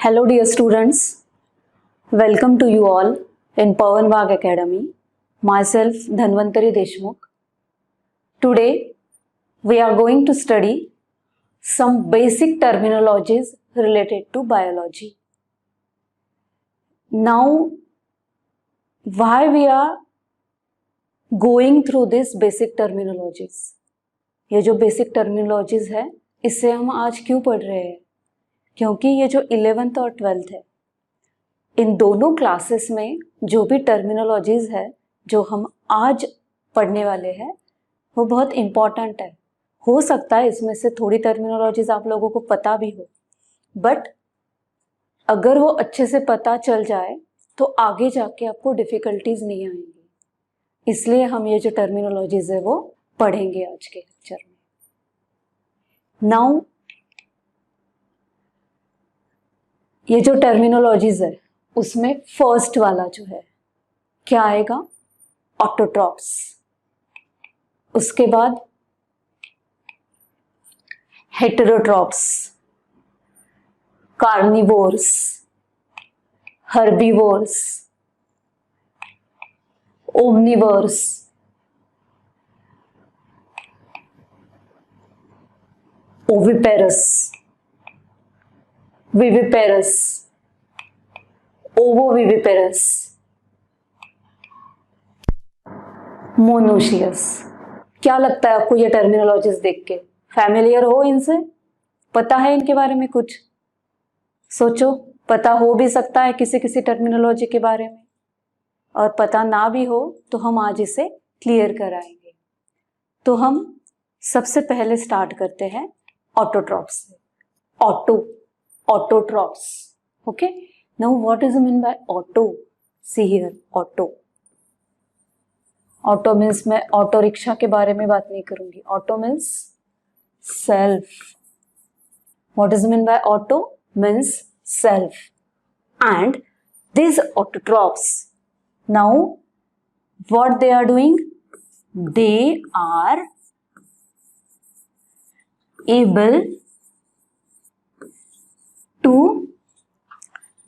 Hello dear students, welcome to you all in Pawan Wagh Academy. Myself Dhanvantari Deshmukh. Today we are going to study some basic terminologies related to biology. Now why we are going through this basic terminologies? ये जो basic terminologies है इससे हम आज क्यों पढ़ रहे हैं? क्योंकि ये जो 11th और 12th है इन दोनों क्लासेस में जो भी टर्मिनोलॉजीज है जो हम आज पढ़ने वाले हैं वो बहुत इम्पॉर्टेंट है। हो सकता है इसमें से थोड़ी टर्मिनोलॉजीज आप लोगों को पता भी हो, बट अगर वो अच्छे से पता चल जाए तो आगे जाके आपको डिफिकल्टीज नहीं आएंगी। इसलिए हम ये जो टर्मिनोलॉजीज है वो पढ़ेंगे आज के लेक्चर में। नाउ ये जो टर्मिनोलॉजीज है उसमें फर्स्ट वाला जो है क्या आएगा? ऑटोट्रॉप्स। उसके बाद heterotrophs, carnivores, herbivores, Omniverse, oviparous, viviparous, ovoviviparous, monoecious. क्या लगता है आपको ये टर्मिनोलॉजीज देख के? फैमिलियर हो इनसे? पता है इनके बारे में कुछ? सोचो, पता हो भी सकता है किसी किसी टर्मिनोलॉजी के बारे में, और पता ना भी हो तो हम आज इसे क्लियर कराएंगे। तो हम सबसे पहले स्टार्ट करते हैं ऑटोट्रॉप्स से। Autotrophs, okay. Now what is mean bye auto? See here, auto means, मैं ऑटो रिक्शा के बारे में बात नहीं करूंगी। Auto means self. What is mean bye auto? Means self. And these autotrophs, now what they are doing? They are able to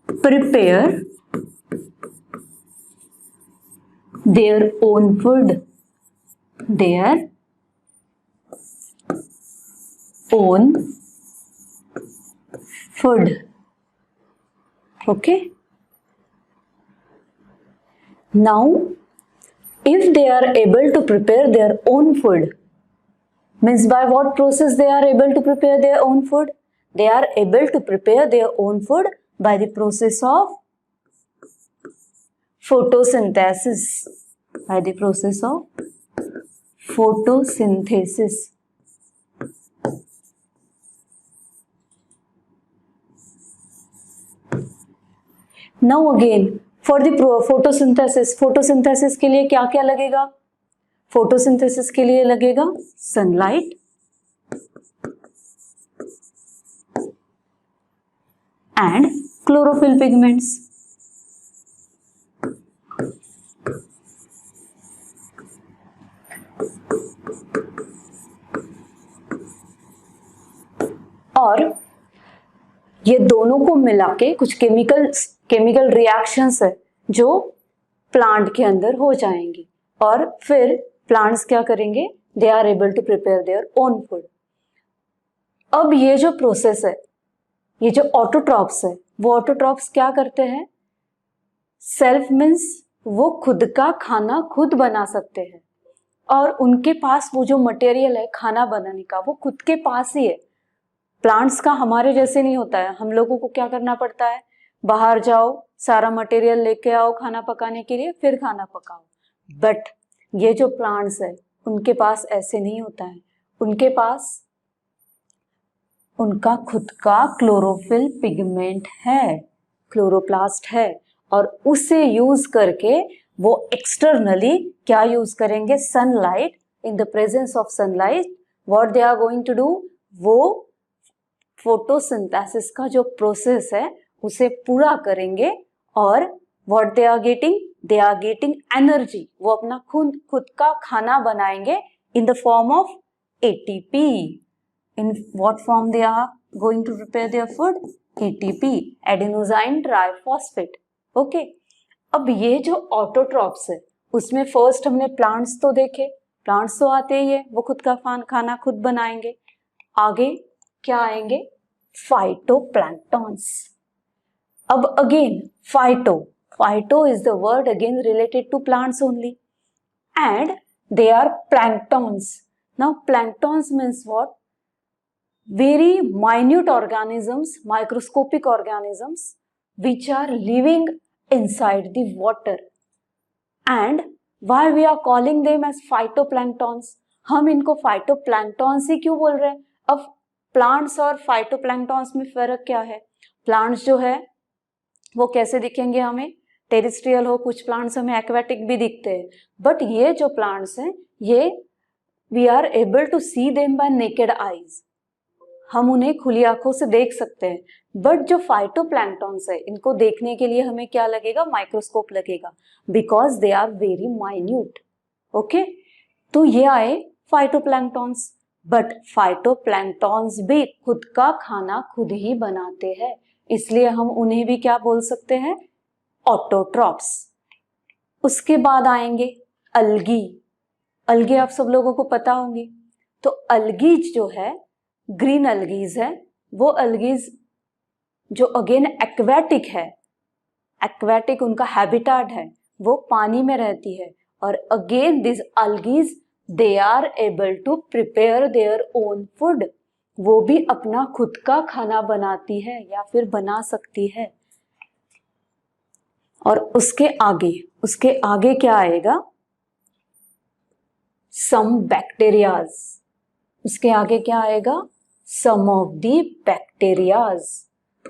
prepare their own food, their own food, okay. Now if they are able to prepare their own food, means by what process they are able to prepare their own food? They are able to prepare their own food by the process of photosynthesis. By the process of photosynthesis. Now again, for the photosynthesis के लिए क्या क्या लगेगा? Photosynthesis के लिए लगेगा sunlight and chlorophyll pigments. और ये दोनों को मिला के कुछ केमिकल रिएक्शंस है जो प्लांट के अंदर हो जाएंगी, और फिर प्लांट्स क्या करेंगे? They are able to prepare their own food. अब ये जो प्रोसेस है, ये जो ऑटोट्रॉप्स है, वो ऑटोट्रॉप्स क्या करते हैं? सेल्फ मीन्स वो खुद का खाना खुद बना सकते हैं, और उनके पास वो जो मटेरियल है खाना बनाने का वो खुद के पास ही है। प्लांट्स का हमारे जैसे नहीं होता है। हम लोगों को क्या करना पड़ता है? बाहर जाओ, सारा मटेरियल लेके आओ खाना पकाने के लिए, फिर खाना पकाओ। बट ये जो प्लांट्स है उनके पास ऐसे नहीं होता है। उनके पास उनका खुद का क्लोरोफिल पिगमेंट है, क्लोरोप्लास्ट है, और उसे यूज करके वो एक्सटर्नली क्या यूज करेंगे? Sunlight. In the presence of sunlight what they are going to do? वो फोटोसिंथेसिस का जो प्रोसेस है उसे पूरा करेंगे, और what they are getting? They are getting energy. वो अपना खुद का खाना बनाएंगे in the form of ATP. In what form they are going to prepare their food? ATP, adenosine triphosphate. Okay, अब ये जो ऑटोट्रॉप्स है उसमें फर्स्ट हमने प्लांट्स तो देखे, प्लांट्स तो आते ही है, वो खुद का खाना खुद बनाएंगे। आगे क्या आएंगे? फाइटोप्लैंक्टॉन्स। अब again phyto is the word again related to plants only, and they are planktons. Now planktons means what? Very minute organisms, microscopic organisms which are living inside the water. And why we are calling them as phytoplanktons? हम इनको phytoplanktons ही क्यों बोल रहे हैं? अब plants और phytoplanktons में फर्क क्या है? प्लांट्स जो है वो कैसे दिखेंगे हमें? टेरेस्ट्रियल हो, कुछ प्लांट्स हमें एक्वेटिक भी दिखते हैं, बट ये जो प्लांट्स हैं ये we are able to see them by naked eyes, हम उन्हें खुली आंखों से देख सकते हैं। बट जो फाइटोप्लैंक्टॉन्स है इनको देखने के लिए हमें क्या लगेगा? माइक्रोस्कोप लगेगा, because they are very minute. Okay, तो ये आए फाइटोप्लैंक्टॉन्स, बट फाइटोप्लैंक्टॉन्स भी खुद का खाना खुद ही बनाते हैं, इसलिए हम उन्हें भी क्या बोल सकते हैं? ऑटोट्रॉप्स। उसके बाद आएंगे अलगी। अलगी आप सब लोगों को पता होंगी। तो अलगीज जो है, ग्रीन अलगीज है, वो अलगीज जो अगेन एक्वेटिक है, एक्वेटिक उनका हैबिटेट है, वो पानी में रहती है, और again this algae they are able to prepare their own food, वो भी अपना खुद का खाना बनाती है या फिर बना सकती है। और उसके आगे क्या आएगा? सम बैक्टीरियाज। उसके आगे क्या आएगा? सम ऑफ दी बैक्टीरियाज।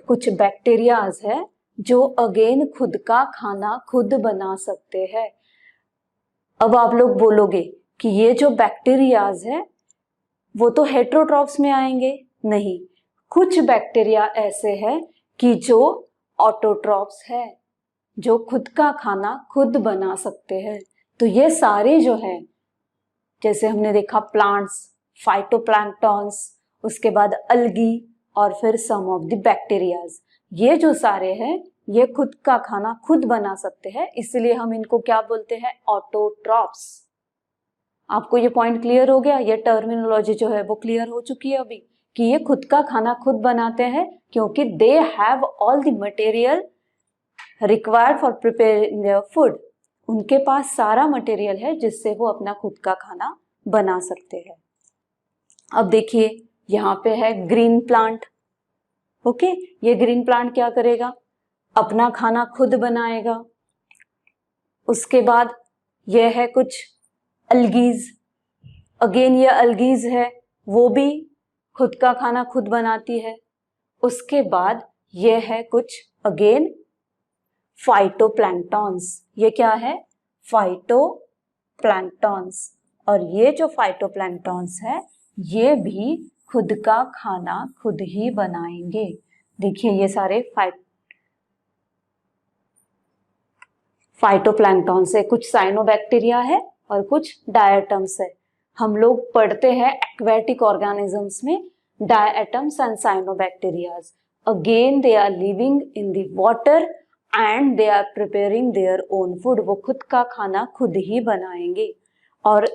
कुछ बैक्टीरियाज है जो अगेन खुद का खाना खुद बना सकते हैं। अब आप लोग बोलोगे कि ये जो बैक्टीरियाज है वो तो हेटेरोट्रॉप्स में आएंगे। नहीं, कुछ बैक्टीरिया ऐसे हैं कि जो ऑटोट्रॉप्स है, जो खुद का खाना खुद बना सकते हैं। तो ये सारे जो हैं, जैसे हमने देखा प्लांट्स, फाइटोप्लैंक्टॉन्स, उसके बाद अलगी और फिर सम ऑफ द बैक्टीरियाज, ये जो सारे हैं ये खुद का खाना खुद बना सकते हैं, इसलिए हम इनको क्या बोलते हैं? ऑटोट्रॉप्स। आपको ये पॉइंट क्लियर हो गया? ये टर्मिनोलॉजी जो है वो क्लियर हो चुकी है अभी कि ये खुद का खाना खुद बनाते हैं क्योंकि they have all the material required for preparing their food. उनके पास सारा मटेरियल है जिससे वो अपना खुद का खाना बना सकते हैं। अब देखिए यहाँ पे है ग्रीन प्लांट। ओके, ये ग्रीन प्लांट क्या करेगा? अपना खाना खुद बनाएगा। उसके बाद ये है कुछ अलगीज। अगेन ये अलगीज है, वो भी खुद का खाना खुद बनाती है। उसके बाद ये है कुछ अगेन फाइटोप्लैंक्टॉन्स। ये क्या है? फाइटोप्लैंक्टॉन्स। और ये जो फाइटोप्लैंक्टॉन्स है ये भी खुद का खाना खुद ही बनाएंगे। देखिए ये सारे फाइटोप्लैंक्टॉन्स है, कुछ साइनोबैक्टीरिया है और कुछ डायटम्स है। हम लोग पढ़ते हैं एक्वेटिक ऑर्गेनिजम्स में diatoms and cyanobacterias. Again they are living in the water and they are preparing their own food. वो खुद का खाना खुद ही बनाएंगे। और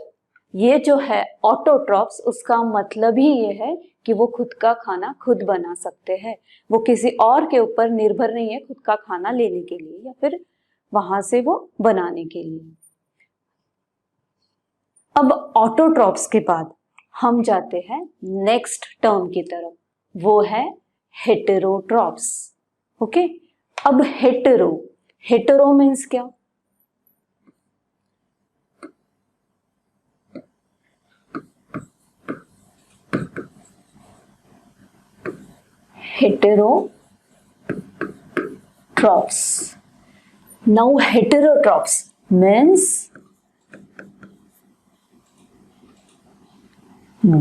ये जो है ऑटोट्रॉप्स, उसका मतलब ही ये है कि वो खुद का खाना खुद बना सकते हैं। वो किसी और के ऊपर निर्भर नहीं है खुद का खाना लेने के लिए या फिर वहां से वो बनाने के लिए। अब ऑटोट्रॉप्स के बाद हम जाते हैं नेक्स्ट टर्म की तरफ, वो है हेटेरोट्रॉप्स। ओके, अब हेटेरो मीन्स क्या? heterotrophs. Now heterotrophs means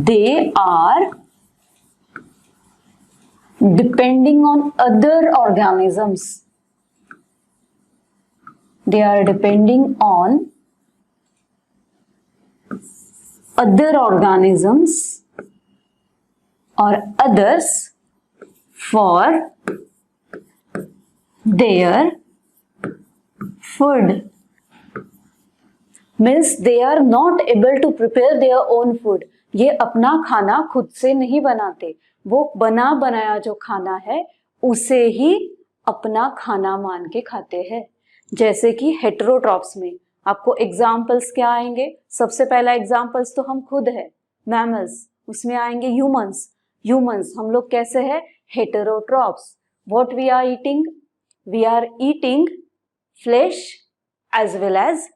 they are depending on other organisms. They are depending on other organisms or others for their food. Means they are not able to prepare their own food. ये अपना खाना खुद से नहीं बनाते, वो बना बनाया जो खाना है उसे ही अपना खाना मान के खाते हैं। जैसे कि हेटेरोट्रॉप्स में आपको एग्जाम्पल्स क्या आएंगे? सबसे पहला एग्जाम्पल्स तो हम खुद है, मैमल्स, उसमें आएंगे ह्यूमंस। ह्यूमंस हम लोग कैसे है? Heterotrophs. What we are eating? We are eating flesh as well as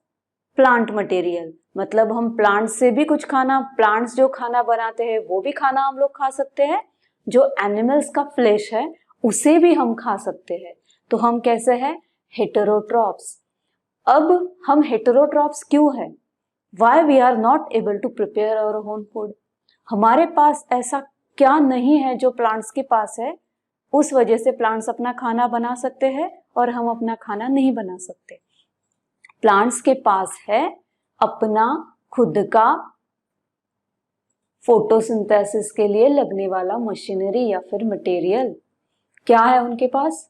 plant material. मतलब हम प्लांट से भी कुछ खाना, प्लांट्स जो खाना बनाते हैं वो भी खाना हम लोग खा सकते हैं, जो एनिमल्स का फ्लेश है उसे भी हम खा सकते हैं। तो हम कैसे हैं? हेटेरोट्रॉप्स। अब हम हेटेरोट्रॉप्स क्यों है? Why we are not able to prepare our own food? हमारे पास ऐसा क्या नहीं है जो प्लांट्स के पास है, उस वजह से प्लांट्स अपना खाना बना सकते हैं और हम अपना खाना नहीं बना सकते। प्लांट्स के पास है अपना खुद का फोटोसिंथेसिस के लिए लगने वाला मशीनरी या फिर मटेरियल। क्या है उनके पास?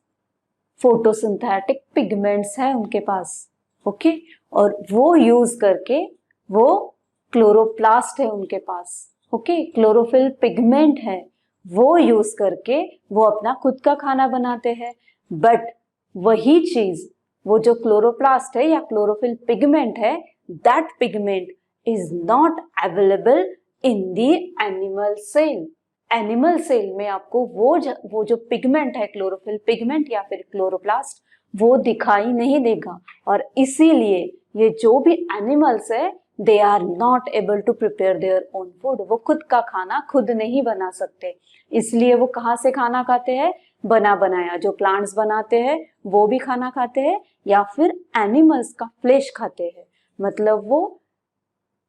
फोटोसिंथेटिक पिगमेंट्स है उनके पास। ओके, और वो यूज करके, वो क्लोरोप्लास्ट है उनके पास। ओके, क्लोरोफिल पिगमेंट है, वो यूज करके वो अपना खुद का खाना बनाते हैं। बट वही चीज, वो जो क्लोरोप्लास्ट है या क्लोरोफिल पिगमेंट है, that pigment is not available in the animal cell. Animal cell में आपको वो जो पिगमेंट है, क्लोरोफिल पिगमेंट या फिर क्लोरोप्लास्ट, वो दिखाई नहीं देगा। और इसीलिए ये जो भी एनिमल्स है, they are not able to prepare their own food. वो खुद का खाना खुद नहीं बना सकते। इसलिए वो कहाँ से खाना खाते हैं? बना बनाया। जो प्लांट्स बनाते हैं वो भी खाना खाते हैं या फिर एनिमल्स का फ्लेश खाते हैं। मतलब वो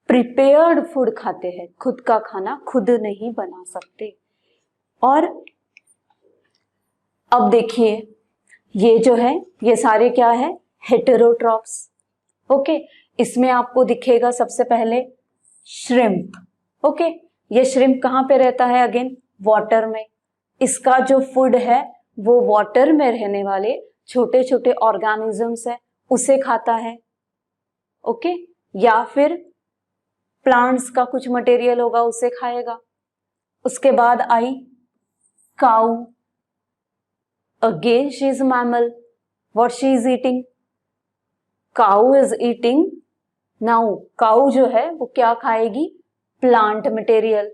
प्रिपेयर्ड फूड खाते हैं, खुद का खाना खुद नहीं बना सकते। और अब देखिए, ये जो है ये सारे क्या है? हेटेरोट्रॉप्स। ओके, इसमें आपको दिखेगा सबसे पहले श्रिम्प। ओके, ये श्रिम्प कहाँ पे रहता है? अगेन वाटर में। इसका जो फूड है वो वाटर में रहने वाले छोटे छोटे ऑर्गेनिजम्स है उसे खाता है। ओके, या फिर प्लांट्स का कुछ मटेरियल होगा उसे खाएगा। उसके बाद आई cow. Again she is mammal. What she is eating? Cow is eating. Now cow जो है वो क्या खाएगी? Plant material.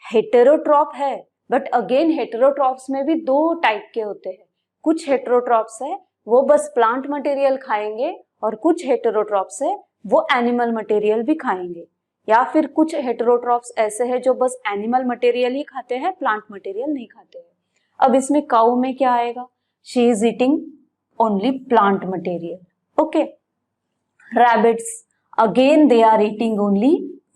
हेटेरोट्रॉप है, बट अगेन हेटेरोट्रॉप्स में भी दो टाइप के होते हैं। कुछ हेटेरोट्रॉप्स है वो बस प्लांट मटेरियल खाएंगे और कुछ हेटेरोट्रॉप्स है वो एनिमल मटेरियल भी खाएंगे। या फिर कुछ हेटेरोट्रॉप्स ऐसे हैं जो बस एनिमल मटेरियल ही खाते हैं, प्लांट मटेरियल नहीं खाते हैं। अब इसमें काऊ में क्या आएगा? She is eating only plant material. Okay, rabbits, again they are eating only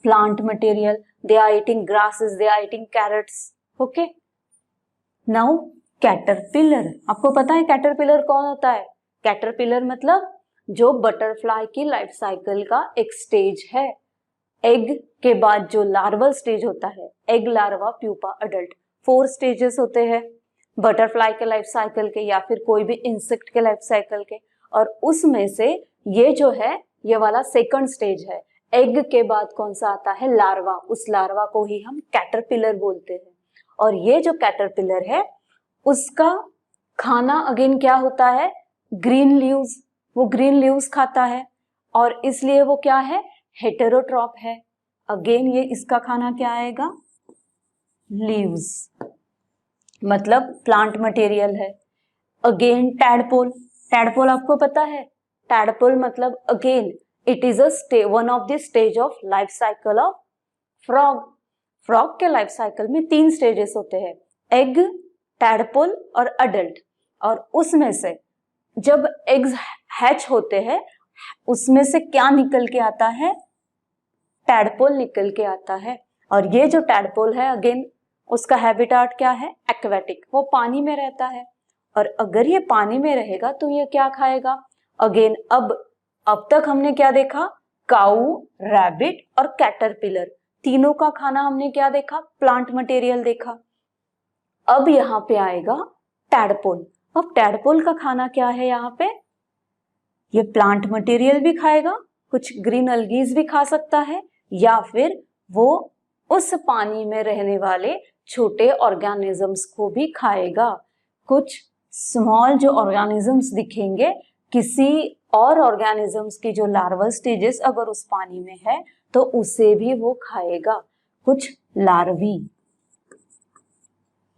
plant material. They are eating grasses, they are eating carrots. Okay, now caterpillar. आपको पता है caterpillar कौन होता है? caterpillar मतलब जो बटरफ्लाई की लाइफ साइकिल का एक स्टेज है। एग के बाद जो लार्वल स्टेज होता है, egg, larva, pupa, adult, 4 stages होते हैं बटरफ्लाई के लाइफ साइकिल के या फिर कोई भी इंसेक्ट के लाइफ साइकिल के। और उसमें से ये जो है ये वाला सेकंड स्टेज है। एग के बाद कौन सा आता है? लार्वा। उस लार्वा को ही हम कैटरपिलर बोलते हैं। और ये जो कैटरपिलर है उसका खाना अगेन क्या होता है? Green leaves. वो ग्रीन लीव्स खाता है और इसलिए वो क्या है? हेटेरोट्रॉप है। अगेन ये इसका खाना क्या आएगा? लीव्स, मतलब प्लांट मटेरियल है। Again tadpole. टैडपोल आपको पता है? टैडपोल मतलब again it is one of the stage of life cycle of frog. Frog के लाइफ साइकिल में 3 स्टेजेस होते हैं, एग, टैडपोल और अडल्ट। और उसमें से जब एग्स हैच होते हैं उसमें से क्या निकल के आता है? टैडपोल निकल के आता है। और ये जो टैडपोल है अगेन उसका हैबिटाट क्या है? एक्वेटिक। वो पानी में रहता है। और अगर ये पानी में रहेगा तो ये क्या खाएगा? अगेन अब तक हमने क्या देखा? काऊ, रैबिट और कैटरपिलर, तीनों का खाना हमने क्या देखा? प्लांट मटेरियल देखा। अब यहाँ पे आएगा टैडपोल। अब टैडपोल का खाना क्या है यहाँ पे? ये प्लांट मटेरियल भी खाएगा, कुछ ग्रीन अलगीज भी खा सकता है, या फिर वो उस पानी में रहने वाले छोटे ऑर्गेनिजम्स को भी खाएगा। कुछ स्मॉल जो ऑर्गेनिजम्स दिखेंगे, किसी और ऑर्गेनिजम्स की जो लार्वल स्टेजेस अगर उस पानी में है तो उसे भी वो खाएगा, कुछ लार्वी।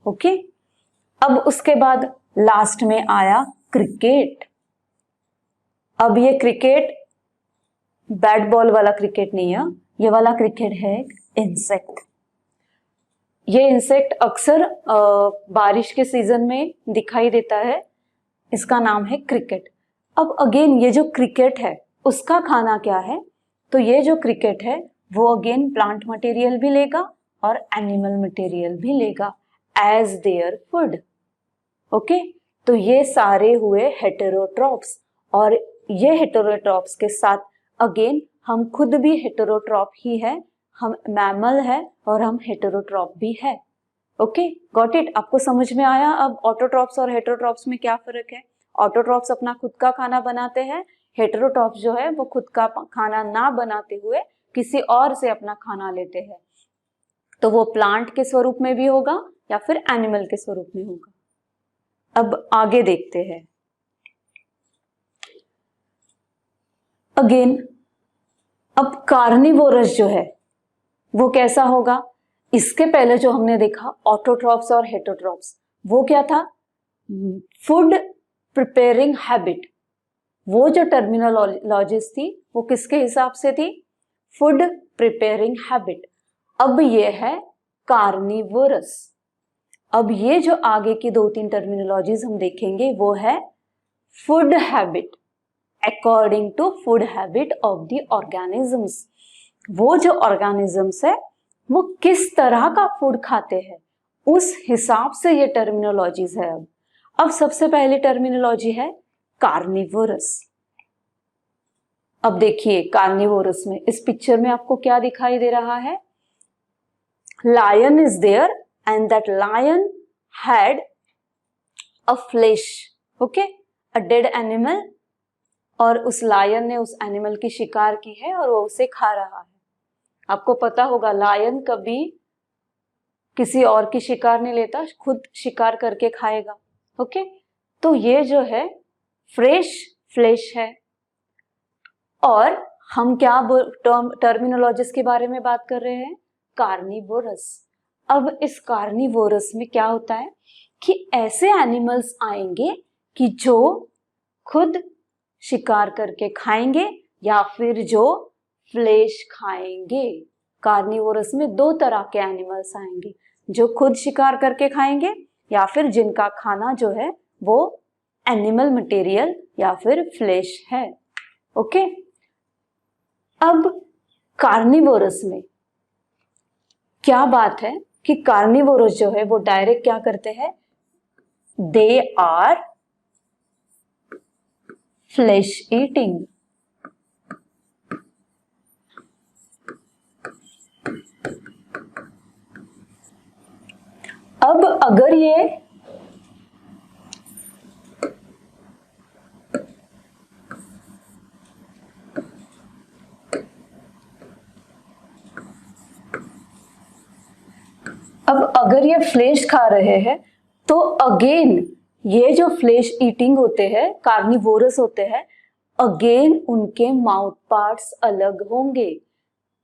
ओके, अब उसके बाद लास्ट में आया क्रिकेट। अब ये क्रिकेट बैट बॉल वाला क्रिकेट नहीं है, ये वाला क्रिकेट है इंसेक्ट। ये इंसेक्ट अक्सर बारिश के सीजन में दिखाई देता है, इसका नाम है क्रिकेट। अब अगेन ये जो क्रिकेट है उसका खाना क्या है? तो ये जो क्रिकेट है वो अगेन प्लांट मटेरियल भी लेगा और एनिमल मटेरियल भी लेगा एज देयर फूड। ओके, तो ये सारे हुए हेटेरोट्रॉप्स, और ये हेटेरोट्रॉप्स के साथ अगेन हम खुद भी हेटेरोट्रॉप ही है, हम मैमल है और हम हेटेरोट्रॉप भी है। Okay, got it? आपको समझ में आया अब ऑटोट्रॉप्स और हेटेरोट्रॉप्स में क्या फर्क है? ऑटोट्रॉप्स अपना खुद का खाना बनाते हैं, हेटेरोट्रॉप्स जो है वो खुद का खाना ना बनाते हुए किसी और से अपना खाना लेते हैं। तो वो प्लांट के स्वरूप में भी होगा या फिर एनिमल के स्वरूप में होगा। अब आगे देखते हैं। अगेन अब कार्निवोरस जो है वो कैसा होगा? इसके पहले जो हमने देखा ऑटोट्रॉप्स और हेटेरोट्रॉप्स, वो क्या था? Food preparing habit. वो जो टर्मिनोलॉजीज थी वो किसके हिसाब से थी? Food preparing habit. अब ये है कार्निवोरस। अब ये जो आगे की 2-3 टर्मिनोलॉजीज हम देखेंगे वो है food habit, according to food habit of the organisms. वो जो ऑर्गेनिजम्स है वो किस तरह का फूड खाते हैं उस हिसाब से ये टर्मिनोलॉजीज है। अब सबसे पहली टर्मिनोलॉजी है कार्निवोरस। अब देखिए कार्निवोरस में इस पिक्चर में आपको क्या दिखाई दे रहा है? Lion is there and that lion had a flesh, okay, a dead animal, और उस लायन ने उस एनिमल की शिकार की है और वो उसे खा रहा है। आपको पता होगा लायन कभी किसी और की शिकार नहीं लेता, खुद शिकार करके खाएगा। ओके, तो ये जो है फ्रेश फ्लेश है। और हम क्या टर्मिनोलॉजीज के बारे में बात कर रहे हैं? कार्निवोरस। अब इस कार्निवोरस में क्या होता है कि ऐसे एनिमल्स आएंगे कि जो खुद शिकार करके खाएंगे या फिर जो फ्लेश खाएंगे। कार्निवोरस में 2 तरह के एनिमल्स आएंगे, जो खुद शिकार करके खाएंगे या फिर जिनका खाना जो है वो एनिमल मटेरियल या फिर फ्लेश है। ओके, अब कार्निवोरस में क्या बात है कि कार्निवोरस जो है वो डायरेक्ट क्या करते हैं? They are flesh eating. अब अगर ये फ्लेश खा रहे हैं तो अगेन ये जो फ्लेश ईटिंग होते हैं, कार्निवोरस होते हैं, अगेन उनके माउथ पार्ट्स अलग होंगे।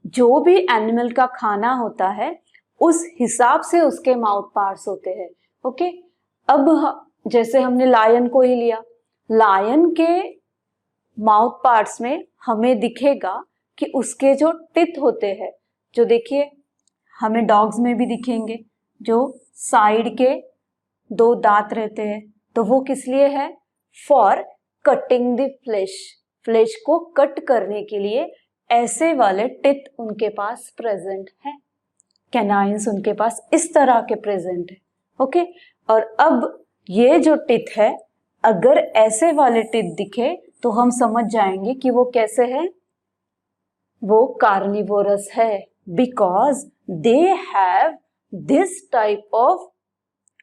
जो भी एनिमल का खाना होता है उस हिसाब से उसके माउथ पार्ट्स होते हैं। ओके, अब जैसे हमने लायन को ही लिया, लायन के माउथ पार्ट्स में हमें दिखेगा कि उसके जो टिथ होते हैं, जो देखिए हमें डॉग्स में भी दिखेंगे, जो साइड के 2 दांत रहते हैं, तो वो किस लिए है? For cutting the flesh, flesh को कट करने के लिए ऐसे वाले टिथ उनके पास प्रेजेंट है, कैनाइंस उनके पास इस तरह के प्रेजेंट है। ओके, और अब ये जो टिथ है, अगर ऐसे वाले टिथ दिखे तो हम समझ जाएंगे कि वो कैसे है, वो कार्निवोरस है, because they have this type of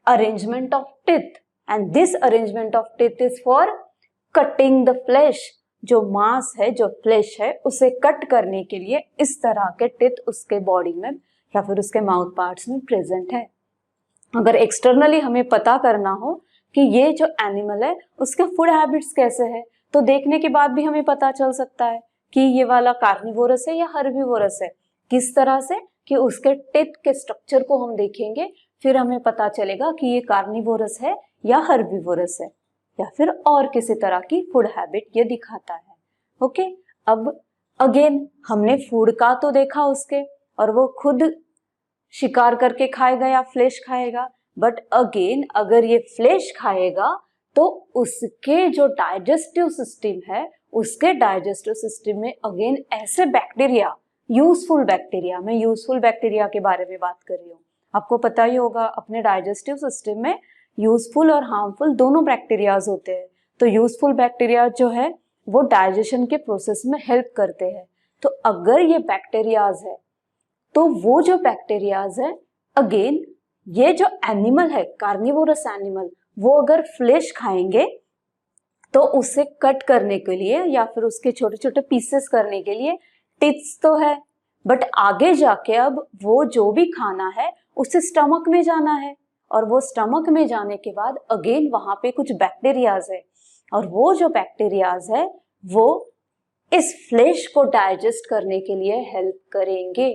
arrangement of teeth, and this arrangement of teeth is for cutting the flesh. जो मांस है, जो फ्लेश है, उसे कट करने के लिए इस तरह के टिथ उसके बॉडी में या फिर उसके माउथ पार्ट्स में प्रेजेंट है। अगर एक्सटर्नली हमें पता करना हो कि ये जो एनिमल है उसके फूड हैबिट्स कैसे है, तो देखने के बाद भी हमें पता चल सकता है कि ये वाला कार्निवोरस है या हर्बीवोरस है। किस तरह से कि उसके टिथ के स्ट्रक्चर को हम देखेंगे, फिर हमें पता चलेगा कि ये कार्निवोरस है या हर्बीवोरस है, या फिर और किसी तरह की फूड हैबिट ये दिखाता है। ओके, अब अगेन हमने फूड का तो देखा उसके, और वो खुद शिकार करके खाएगा या फ्लेश खाएगा, बट अगेन अगर ये फ्लेश खाएगा तो उसके जो डाइजेस्टिव सिस्टम है, उसके डाइजेस्टिव सिस्टम में अगेन ऐसे बैक्टीरिया, यूजफुल बैक्टीरिया, मैं यूजफुल बैक्टीरिया के बारे में बात कर रही हूँ। आपको पता ही होगा अपने डाइजेस्टिव सिस्टम में यूजफुल और हार्मफुल दोनों बैक्टीरियाज होते हैं। तो यूजफुल बैक्टीरिया जो है वो डाइजेशन के प्रोसेस में हेल्प करते हैं। तो अगर ये बैक्टीरियाज है तो वो जो बैक्टीरियाज है, अगेन ये जो एनिमल है कार्निवोरस एनिमल, वो अगर फ्लेश खाएंगे तो उसे कट करने के लिए या फिर उसके छोटे छोटे पीसेस करने के लिए टिप्स तो है, बट आगे जाके अब वो जो भी खाना है उसे स्टमक में जाना है, और वो स्टमक में जाने के बाद अगेन वहां पे कुछ बैक्टीरियाज है, और वो जो बैक्टीरियाज है वो इस फ्लेश को डाइजेस्ट करने के लिए हेल्प करेंगे।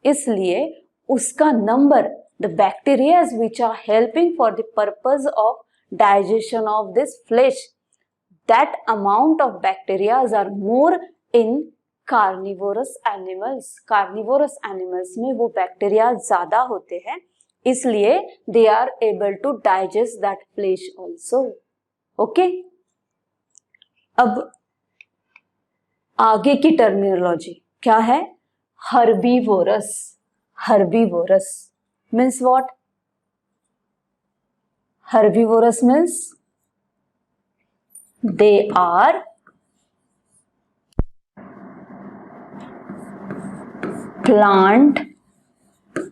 इसलिए उसका number, the bacterias which are helping for the purpose of digestion of this flesh, that amount of bacterias are more in carnivorous animals. Carnivorous animals में वो बैक्टीरिया ज्यादा होते हैं, इसलिए they are able to digest that flesh also. Okay, अब आगे की terminology क्या है? Herbivorous. Herbivorous means what? Herbivorous means they are plant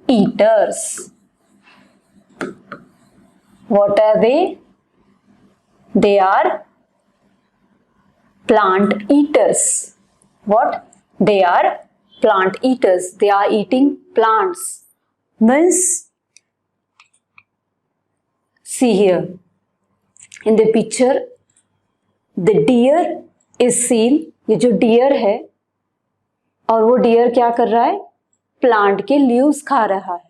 eaters. What are they? They are plant eaters. What? They are plant eaters. They are eating plants. Means, see here in the picture, the deer is seen. ये जो deer है, और वो dear क्या कर रहा है? Plant के लीव्स खा रहा है।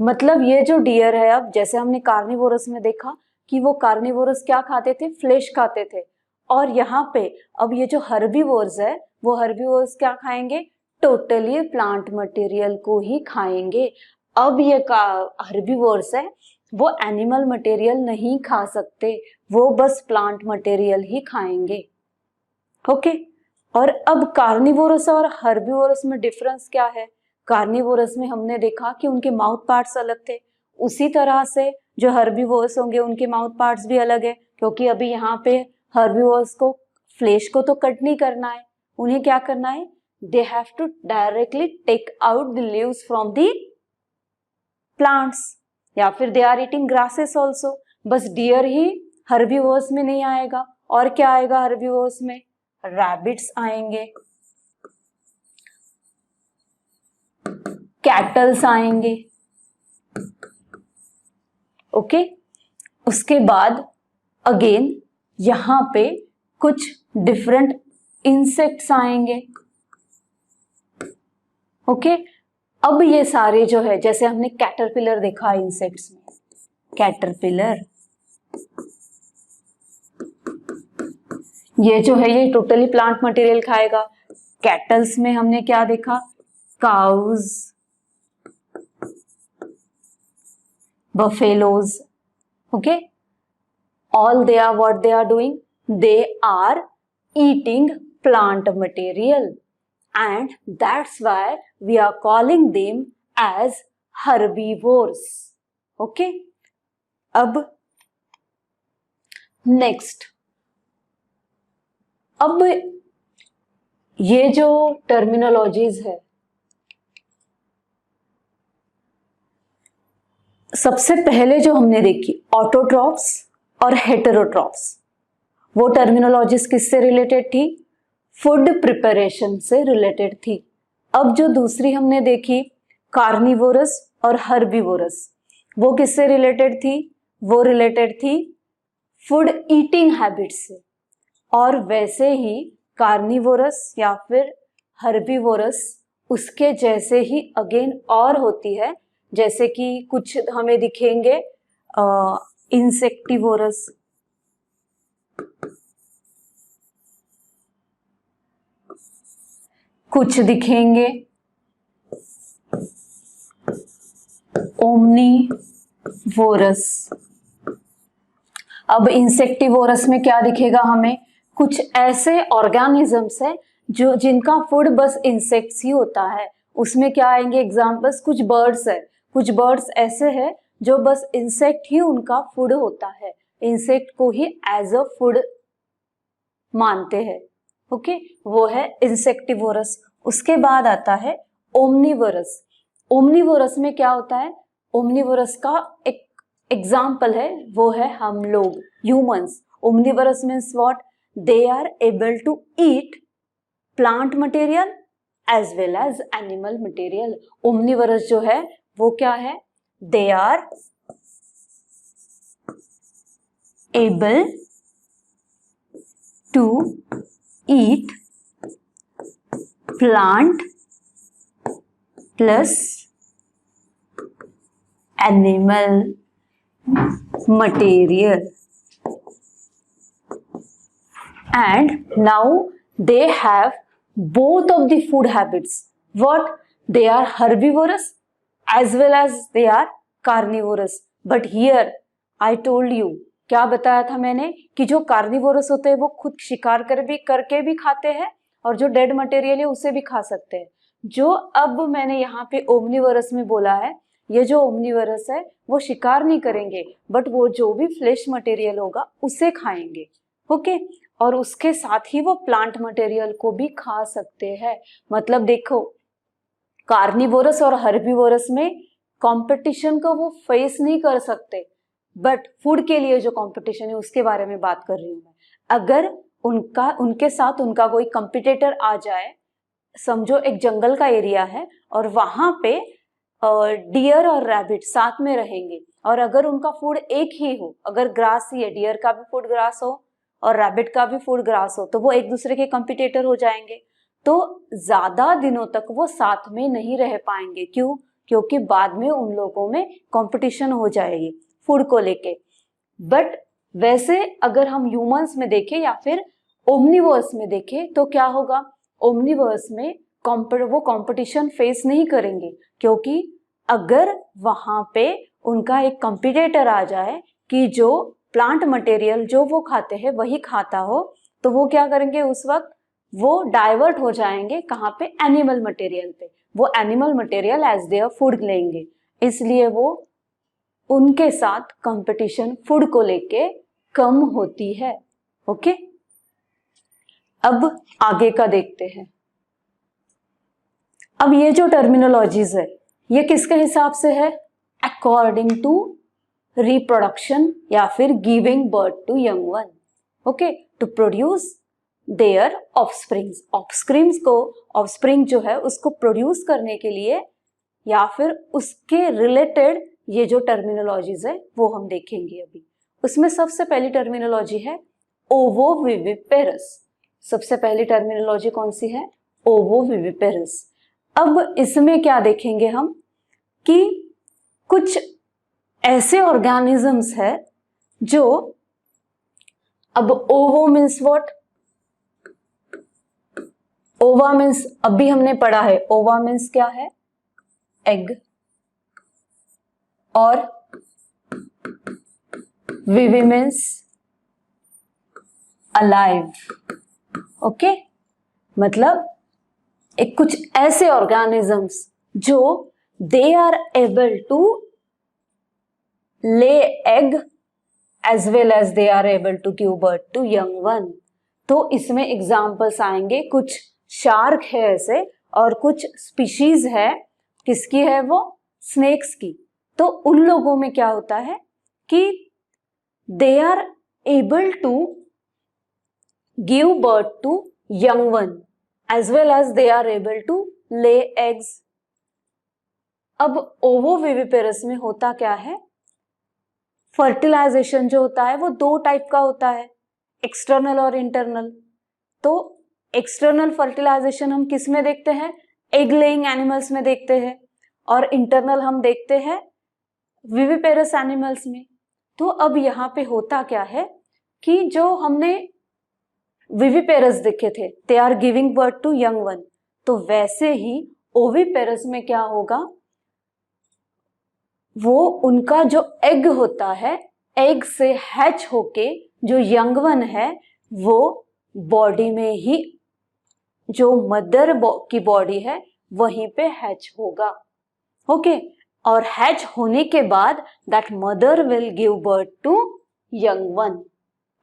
मतलब ये जो डियर है, अब जैसे हमने कार्निवोरस में देखा कि वो कार्निवोरस क्या खाते थे? फ्लेश खाते थे। और यहाँ पे अब ये जो हर्बीवोर्स है, वो हर्बीवोर्स क्या खाएंगे? टोटली प्लांट मटेरियल को ही खाएंगे। अब ये हर्बीवोर्स है, वो एनिमल मटेरियल नहीं खा सकते, वो बस प्लांट मटेरियल ही खाएंगे। ओके, और अब कार्निवोरस और हर्बीवोरस में डिफरेंस क्या है? कार्निवोरस में हमने देखा कि उनके माउथ पार्ट्स अलग थे, उसी तरह से जो हर्बीवोरस होंगे उनके माउथ पार्ट्स भी अलग है, क्योंकि अभी यहाँ पे हर्बीवोरस को फ्लेश को तो कट नहीं करना है, उन्हें क्या करना है? They have to directly take out the leaves from the plants, या फिर they are eating grasses also. बस डियर ही हर्बीवोरस में नहीं आएगा, और क्या आएगा हर्बीवोरस में? रैबिट्स आएंगे, कैटल्स आएंगे। ओके, उसके बाद अगेन यहां पे कुछ डिफरेंट इंसेक्ट्स आएंगे। ओके, अब ये सारे जो है, जैसे हमने कैटरपिलर देखा इंसेक्ट्स में, कैटरपिलर ये जो है ये टोटली प्लांट मटेरियल खाएगा। कैटल्स में हमने क्या देखा? Cows, buffaloes. Okay, all they are, what they are doing? They are eating plant material, and that's why we are calling them as herbivores. Okay, अब next, अब ये जो टर्मिनोलॉजीज है, सबसे पहले जो हमने देखी ऑटोट्रॉफ्स और हेटेरोट्रॉफ्स, वो टर्मिनोलॉजीज किससे रिलेटेड थी? फूड प्रिपरेशन से रिलेटेड थी। अब जो दूसरी हमने देखी कार्निवोरस और हर्बीवोरस, वो किससे रिलेटेड थी? वो रिलेटेड थी फूड ईटिंग हैबिट्स से। और वैसे ही कार्निवोरस या फिर हर्बीवोरस उसके जैसे ही अगेन और होती है, जैसे कि कुछ हमें दिखेंगे इंसेक्टिवोरस, कुछ दिखेंगे ओमनीवोरस। अब इंसेक्टिवोरस में क्या दिखेगा हमें? कुछ ऐसे ऑर्गेनिजम्स है जो जिनका फूड बस इंसेक्ट्स ही होता है। उसमें क्या आएंगे एग्जांपल्स? कुछ बर्ड्स है, कुछ बर्ड्स ऐसे हैं जो बस इंसेक्ट ही उनका फूड होता है, इंसेक्ट को ही एज अ फूड मानते हैं। ओके, वो है इंसेक्टिवोरस। उसके बाद आता है ओमनीवोरस। ओमनीवोरस में क्या होता है? ओमनीवोरस का एक एग्जाम्पल है, वो है हम लोग, humans. Omnivorous means what? They are able to eat plant material as well as animal material. Omnivorous जो है वो क्या है? They are able to eat plant plus animal material, and now they have both of the food habits. What? They are herbivorous as well as they are carnivorous. But here I told you, क्या बताया था मैंने कि जो carnivorous होते हैं वो खुद शिकार करके भी खाते हैं और जो डेड मटेरियल है उसे भी खा सकते हैं। जो अब मैंने यहाँ पे ओमनीवोरस में बोला है, ये जो ओमनीवोरस है वो शिकार नहीं करेंगे, बट वो जो भी फ्लैश मटेरियल होगा उसे खाएंगे। ओके, और उसके साथ ही वो प्लांट मटेरियल को भी खा सकते हैं। मतलब देखो, कार्निवोरस और हर्बीवोरस में कंपटीशन को वो फेस नहीं कर सकते, बट फूड के लिए जो कंपटीशन है उसके बारे में बात कर रही हूँ मैं। अगर उनके साथ उनका कोई कंपिटिटर आ जाए, समझो एक जंगल का एरिया है और वहां पे डियर और रैबिट साथ में रहेंगे, और अगर उनका फूड एक ही हो, अगर ग्रास ही है, डियर का भी फूड ग्रास हो और रैबिट का भी फूड ग्रास हो, तो वो एक दूसरे के कंपिटिटर हो जाएंगे। तो ज्यादा दिनों तक वो साथ में नहीं रह पाएंगे। क्यों? क्योंकि बाद में उन लोगों में कंपटीशन हो जाएगी फूड को लेके। बट वैसे अगर हम ह्यूमंस में देखें या फिर ओमनीवर्स में देखें तो क्या होगा? ओमनीवर्स में वो कंपटीशन फेस नहीं करेंगे, क्योंकि अगर वहां पे उनका एक कंपटीटर आ जाए कि जो प्लांट मटेरियल जो वो खाते हैं वही खाता हो, तो वो क्या करेंगे उस वक्त? वो डाइवर्ट हो जाएंगे कहाँ पे? एनिमल मटेरियल पे। वो animal material as their food लेंगे, इसलिए वो उनके साथ कंपटीशन फूड को लेके कम होती है। ओके, अब आगे का देखते हैं। अब ये जो टर्मिनोलॉजीज है ये किसके हिसाब से है? अकॉर्डिंग टू रिप्रोडक्शन या फिर giving birth to young one. Okay, to produce their offsprings. Offspring जो है उसको प्रोड्यूस करने के लिए या फिर उसके रिलेटेड ये जो टर्मिनोलॉजीज है वो हम देखेंगे अभी। उसमें सबसे पहली टर्मिनोलॉजी है ओवोविविपेरस। सबसे पहली टर्मिनोलॉजी कौन सी है? ओवोविविपेरस। अब इसमें क्या देखेंगे हम कि कुछ ऐसे ऑर्गेनिजम्स है जो, अब ओवो मीन्स व्हाट? ओवा मीन्स अभी हमने पढ़ा है, ओवा मीन्स क्या है? एग, और विवी मीन्स अलाइव। ओके, मतलब एक कुछ ऐसे ऑर्गेनिजम्स जो they are able to lay egg as well as they are able to give birth to young one. तो इसमें एग्जाम्पल्स आएंगे, कुछ शार्क है ऐसे और कुछ स्पीशीज है, किसकी है वो? स्नेक्स की। तो उन लोगों में क्या होता है कि they are able to give birth to young one as well as they are able to lay eggs. अब ओवोविविपेरस में होता क्या है, फर्टिलाइजेशन जो होता है वो दो टाइप का होता है, एक्सटर्नल और इंटरनल। तो एक्सटर्नल फर्टिलाइजेशन हम किस में देखते हैं, एग लेइंग एनिमल्स में देखते हैं, और इंटरनल हम देखते हैं विविपेरस एनिमल्स में। तो अब यहाँ पे होता क्या है कि जो हमने विविपेरस देखे थे, they are giving birth to young one, तो वैसे ही ओविपेरस में क्या होगा, वो उनका जो एग होता है, एग से हैच होके जो यंग वन है वो बॉडी में ही, जो मदर की बॉडी है वहीं पे हैच होगा। ओके, और हैच होने के बाद that mother will give birth to young one,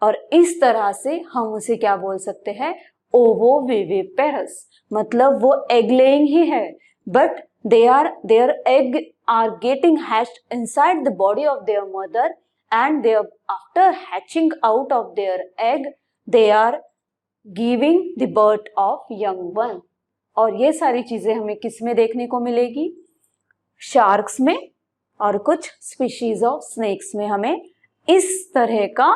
और इस तरह से हम उसे क्या बोल सकते हैं, ओवोविविपेरस। मतलब वो एग लेइंग ही है, but their egg are getting hatched inside the body of their mother, and they after hatching out of their egg they are giving the birth of young one। और ये सारी चीजें हमें किस में देखने को मिलेगी, शार्क्स में और कुछ स्पीशीज ऑफ स्नेक्स में हमें इस तरह का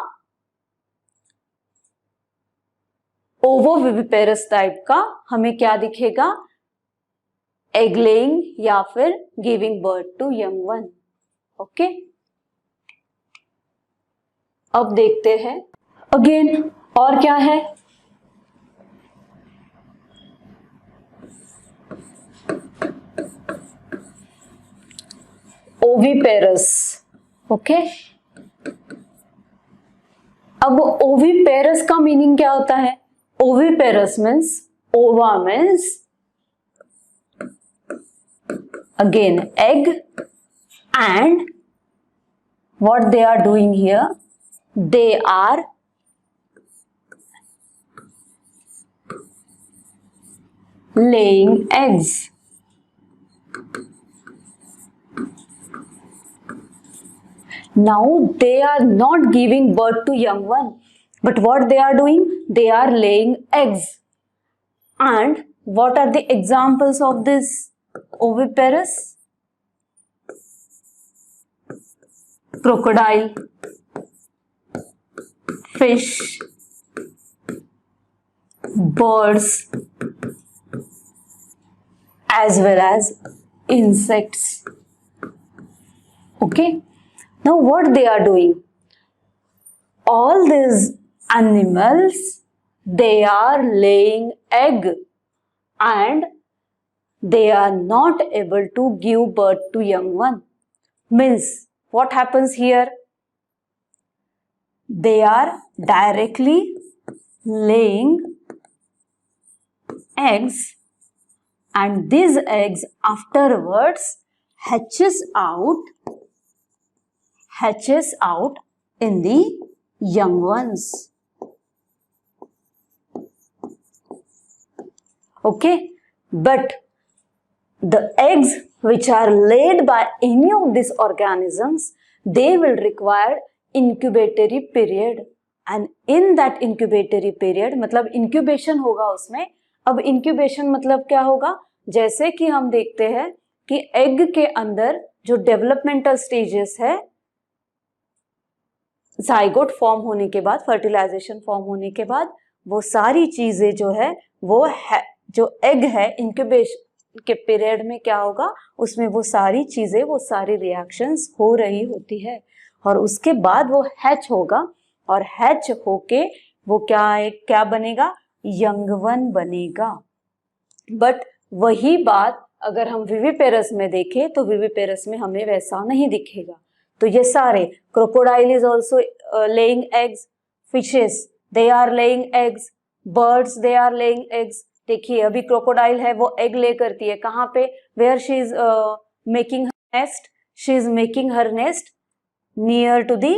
ओवोविविपेरस टाइप का हमें क्या दिखेगा, एग लेइंग या फिर giving birth to young one. Okay, अब देखते हैं अगेन और क्या है। ओविपेरस। ओके, अब ओविपेरस का मीनिंग क्या होता है, oviparous means, ova means again egg, and what they are doing here, they are laying eggs। Now they are not giving birth to young one, but what they are doing, they are laying eggs। And what are the examples of this oviparous? Crocodile, fish, birds, as well as insects। Okay, now what they are doing, all these animals, they are laying egg and they are not able to give birth to young one। Means what happens here, they are directly laying eggs, and these eggs afterwards hatches out in the young ones। Okay, but the eggs which are laid by any of these organisms, they will require incubatory period, and in that incubatory period, मतलब incubation होगा उसमें। अब incubation मतलब क्या होगा, जैसे कि हम देखते हैं कि एग के अंदर जो डेवलपमेंटल स्टेजेस है, जाइगोट फॉर्म होने के बाद, फर्टिलाइजेशन फॉर्म होने के बाद, वो सारी चीजें जो है वो है, जो एग है इंक्यूबेशन के पीरियड में क्या होगा, उसमें वो सारी चीजें, वो सारी रिएक्शंस हो रही होती है, और उसके बाद वो हैच होगा, और हैच होके वो क्या बनेगा, यंग वन बनेगा। बट वही बात अगर हम विविपेरस में देखें तो विविपेरस में हमें वैसा नहीं दिखेगा। तो ये सारे, crocodile is also laying eggs, fishes they are laying eggs, birds they are laying eggs. देखिए अभी क्रोकोडाइल है वो एग ले करती है, कहाँ पे, where she is making her nest, she is making her nest near to the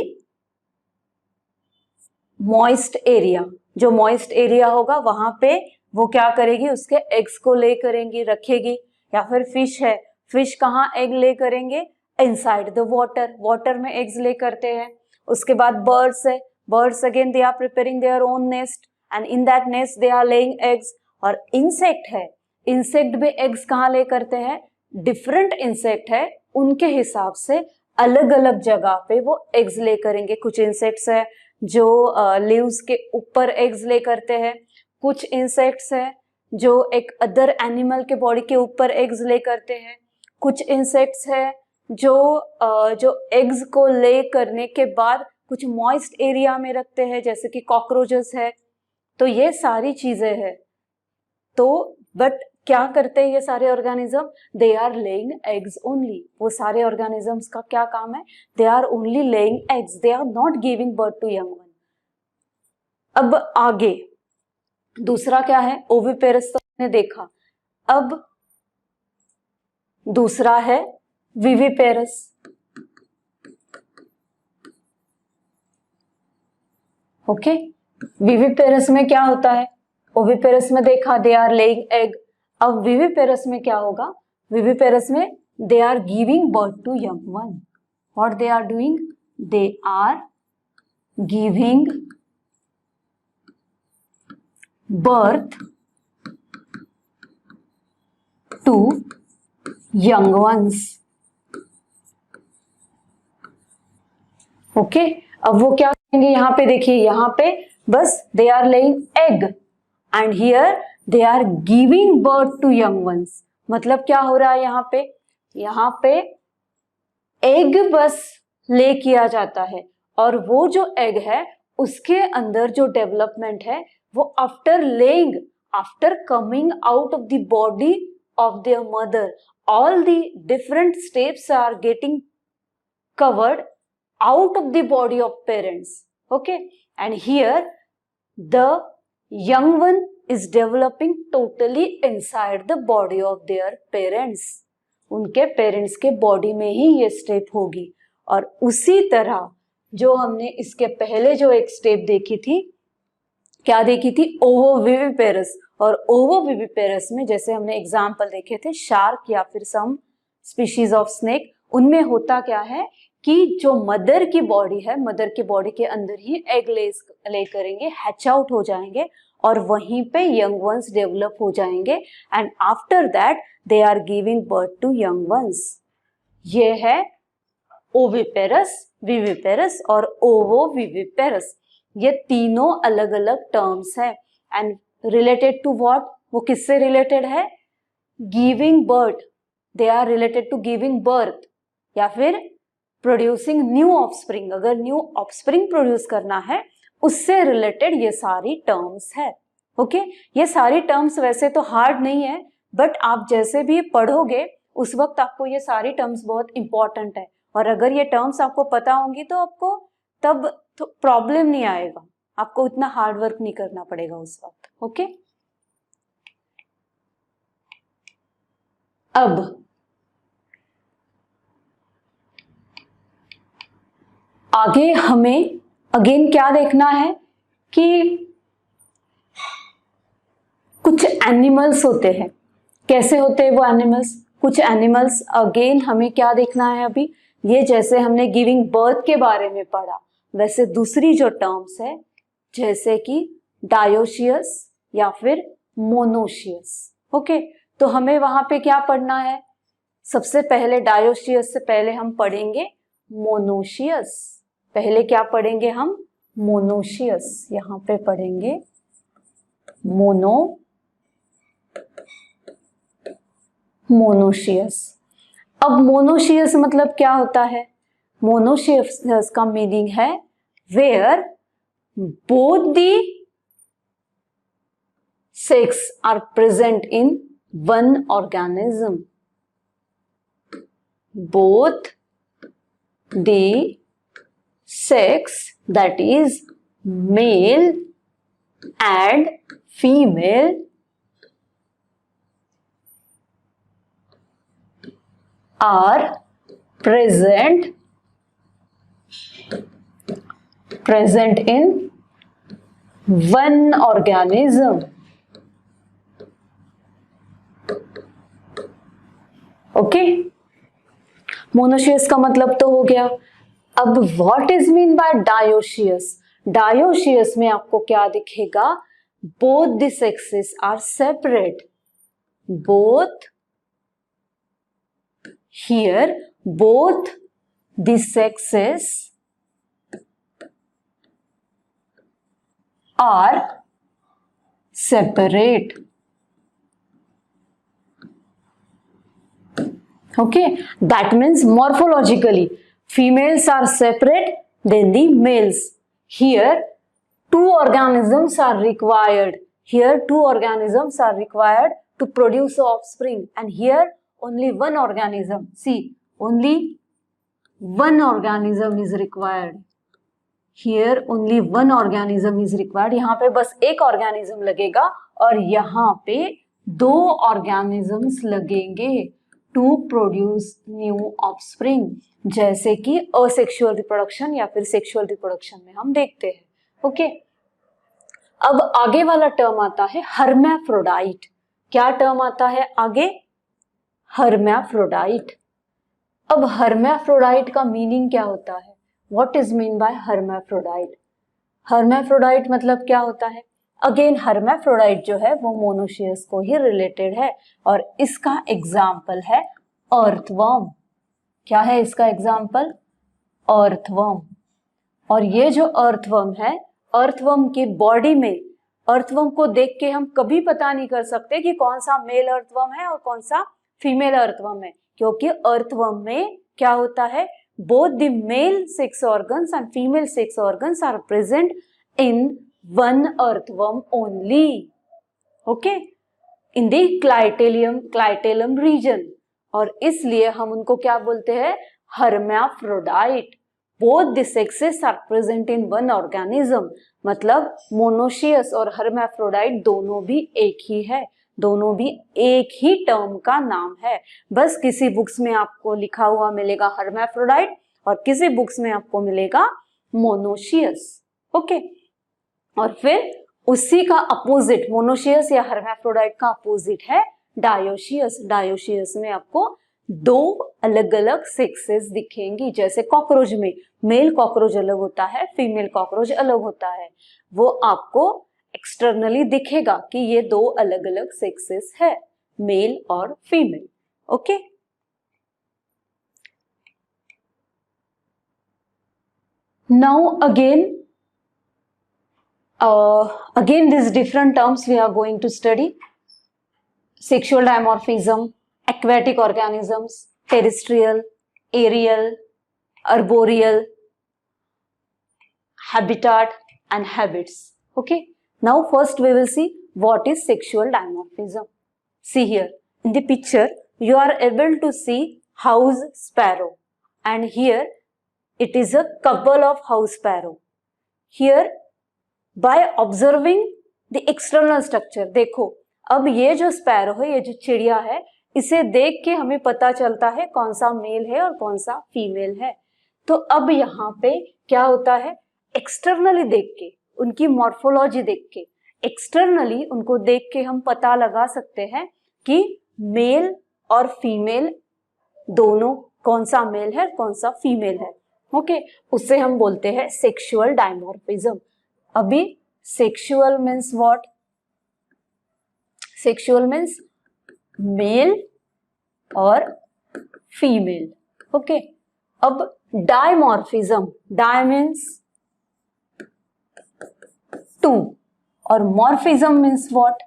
moist area. जो मॉइस्ट एरिया होगा वहां पे वो क्या करेगी, उसके एग्स को ले करेंगी, रखेगी। या फिर फिश है, फिश कहाँ एग ले करेंगे, इनसाइड द वाटर, वाटर में एग्स ले करते हैं। उसके बाद बर्ड्स है, birds again they are preparing their own nest and in that nest they are laying eggs. और इंसेक्ट है, इंसेक्ट भी एग्स कहाँ ले करते हैं, डिफरेंट इंसेक्ट है उनके हिसाब से अलग अलग जगह पे वो एग्स ले करेंगे। कुछ इंसेक्ट्स है जो लीव्स के ऊपर एग्स ले करते हैं, कुछ इंसेक्ट्स है जो एक अदर एनिमल के बॉडी के ऊपर एग्स ले करते हैं, कुछ इंसेक्ट्स है जो एग्स को ले करने के बाद कुछ मॉइस्ट एरिया में रखते हैं, जैसे कि कॉकरोचेस है। तो ये सारी चीजें हैं। तो बट क्या करते हैं ये सारे organism, they are laying eggs only. वो सारे ऑर्गेनिजम्स का क्या काम है, they are only laying eggs, they are not giving birth to young one. अब आगे दूसरा क्या है, ओविपेरस तो हमने देखा। अब दूसरा है विविपेरस। ओके, विविपेरस में क्या होता है, ओविपेरस में देखा दे आर लेइंग एग। अब विविपेरस में क्या होगा, विविपेरस में they are giving birth to young one. What they are doing, they are giving birth to young ones. Okay, अब वो क्या करेंगे, यहाँ पे देखिए, यहाँ पे बस they are laying egg and here they are giving birth to young ones. मतलब क्या हो रहा है यहाँ पे एग बस ले किया जाता है और वो जो एग है उसके अंदर जो डेवलपमेंट है वो after laying, after coming out of the body of their mother, all the different steps are getting covered out of the body of parents. Okay, and here the young one is developing totally inside the body of their parents. उनके parents के body में ही ये step होगी। और उसी तरह जो हमने इसके पहले जो एक स्टेप देखी थी, क्या देखी थी, ओवोविविपेरस। और ओवोविविपेरस में जैसे हमने एग्जाम्पल देखे थे शार्क या फिर सम स्पीशीज ऑफ स्नेक, उनमें होता क्या है कि जो मदर की बॉडी है, मदर की बॉडी के अंदर ही एग ले करेंगे, हैच आउट हो जाएंगे और वहीं पे यंग वंस डेवलप हो जाएंगे and after that they are giving birth to young ones. ये है ओविपेरस, विविपेरस और ओवोविविपेरस। ये तीनों अलग अलग टर्म्स हैं एंड रिलेटेड टू व्हाट, वो किससे रिलेटेड है, giving birth. They are related to giving birth या फिर प्रोड्यूसिंग न्यू ऑफस्प्रिंग। अगर न्यू ऑफस्प्रिंग प्रोड्यूस करना है उससे रिलेटेड ये सारी टर्म्स है। ओके, ये सारी टर्म्स वैसे तो हार्ड नहीं है, बट आप जैसे भी पढ़ोगे उस वक्त आपको ये सारी टर्म्स बहुत इंपॉर्टेंट है। और अगर ये टर्म्स आपको पता होंगी तो आपको तब तो प्रॉब्लम नहीं आएगा, आपको इतना हार्ड वर्क नहीं करना पड़ेगा उस वक्त। ओके, अब आगे हमें अगेन क्या देखना है कि कुछ एनिमल्स होते हैं, कैसे होते हैं वो एनिमल्स, कुछ एनिमल्स अगेन हमें क्या देखना है अभी, ये जैसे हमने गिविंग बर्थ के बारे में पढ़ा वैसे दूसरी जो टर्म्स है जैसे कि डायोशियस या फिर मोनोशियस। ओके, तो हमें वहां पे क्या पढ़ना है, सबसे पहले डायोशियस से पहले हम पढ़ेंगे मोनोशियस। पहले क्या पढ़ेंगे हम, मोनोशियस, यहाँ पे पढ़ेंगे मोनोशियस। अब मोनोशियस मतलब क्या होता है, मोनोशियस का मीनिंग है where both the sex are present in one organism, both the sex, that is male and female, are present in one organism. Okay, monoecious का मतलब तो हो गया। अब what is mean by dioecious? Dioecious में आपको क्या दिखेगा? Both the sexes are separate, both here both the sexes are separate. Okay, that means morphologically females are separate than the males. Here two organisms are required. Here two organisms are required to produce offspring, and here only one organism. See, only one organism is required. Here only one organism is required. यहाँ पे बस एक organism लगेगा और यहाँ पे दो organisms लगेंगे टू प्रोड्यूस न्यू ऑफस्प्रिंग, जैसे कि असेक्सुअल रिप्रोडक्शन या फिर सेक्सुअल रिप्रोडक्शन में हम देखते हैं। ओके, अब आगे वाला टर्म आता है हर्मैफ्रोडाइट। क्या टर्म आता है आगे? हर्मैफ्रोडाइट। अब हर्मैफ्रोडाइट का मीनिंग क्या होता है? What is mean by hermaphrodite? Hermaphrodite मतलब क्या होता है? अगेन हर्मैफ्रोडाइट जो है वो मोनोशियस को ही रिलेटेड है और इसका एग्जाम्पल है अर्थवर्म। क्या है इसका एग्जाम्पल? अर्थवर्म। और ये जो अर्थवर्म है, अर्थवर्म की बॉडी में, अर्थवर्म को देख के हम कभी पता नहीं कर सकते कि कौन सा मेल अर्थवर्म है और कौन सा फीमेल अर्थवर्म है, क्योंकि अर्थवर्म में क्या होता है? Both the male sex organs and female sex organs are present in one earthworm only. Okay, in the clitellum region, और इसलिए हम उनको क्या बोलते हैं? Hermaphrodite. Both the sexes are present in one organism, मतलब मोनोशियस और हर्मैफ्रोडाइट दोनों भी एक ही है, दोनों भी एक ही टर्म का नाम है। बस किसी बुक्स में आपको लिखा हुआ मिलेगा हर्मैफ्रोडाइट और किसी बुक्स में आपको मिलेगा मोनोशियस। ओके, और फिर उसी का अपोजिट, मोनोशियस या हर्मैफ्रोडाइट का अपोजिट है डायोशियस। डायोशियस में आपको दो अलग अलग सेक्सेस दिखेंगी, जैसे कॉकरोच में मेल कॉकरोच अलग होता है, फीमेल कॉकरोच अलग होता है। वो आपको एक्सटर्नली दिखेगा कि ये दो अलग अलग सेक्सेस है, मेल और female. Okay, now again these different terms we are going to study: sexual dimorphism, aquatic organisms, terrestrial, aerial, arboreal, habitat and habits. Okay, now first we will see what is sexual dimorphism. See here in the picture you are able to see house sparrow, and here it is a couple of house sparrow. Here by observing the external structure, देखो अब ये जो sparrow है, ये जो चिड़िया है, इसे देख के हमें पता चलता है कौन सा मेल है और कौन सा फीमेल है। तो अब यहाँ पे क्या होता है? एक्सटर्नली देख के, उनकी मॉर्फोलॉजी देख के, एक्सटर्नली उनको देख के हम पता लगा सकते हैं कि मेल और फीमेल दोनों, कौन सा मेल है कौन सा फीमेल है। ओके, उससे हम बोलते हैं सेक्सुअल डायमॉर्फिज्म। अभी sexual means what? Sexual means male और फीमेल। ओके, अब डायमॉर्फिज्म, डाय मीन्स टू और morphism means what?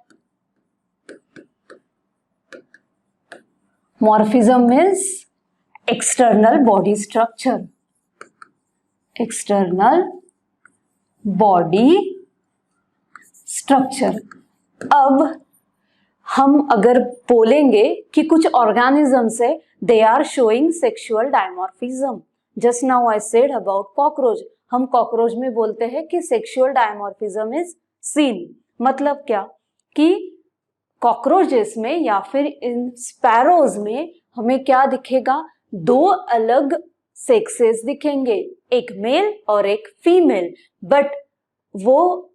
Morphism means external body structure, external body structure. अब हम अगर बोलेंगे कि कुछ ऑर्गेनिजम्स है they are showing sexual dimorphism, just now I said about cockroach, हम कॉकरोच में बोलते हैं कि सेक्सुअल डायमॉर्फिज्म इज सीन। मतलब क्या कि कॉकरोचेस में या फिर इन स्पैरोज में हमें क्या दिखेगा? दो अलग सेक्सेस दिखेंगे, एक मेल और एक फीमेल, बट वो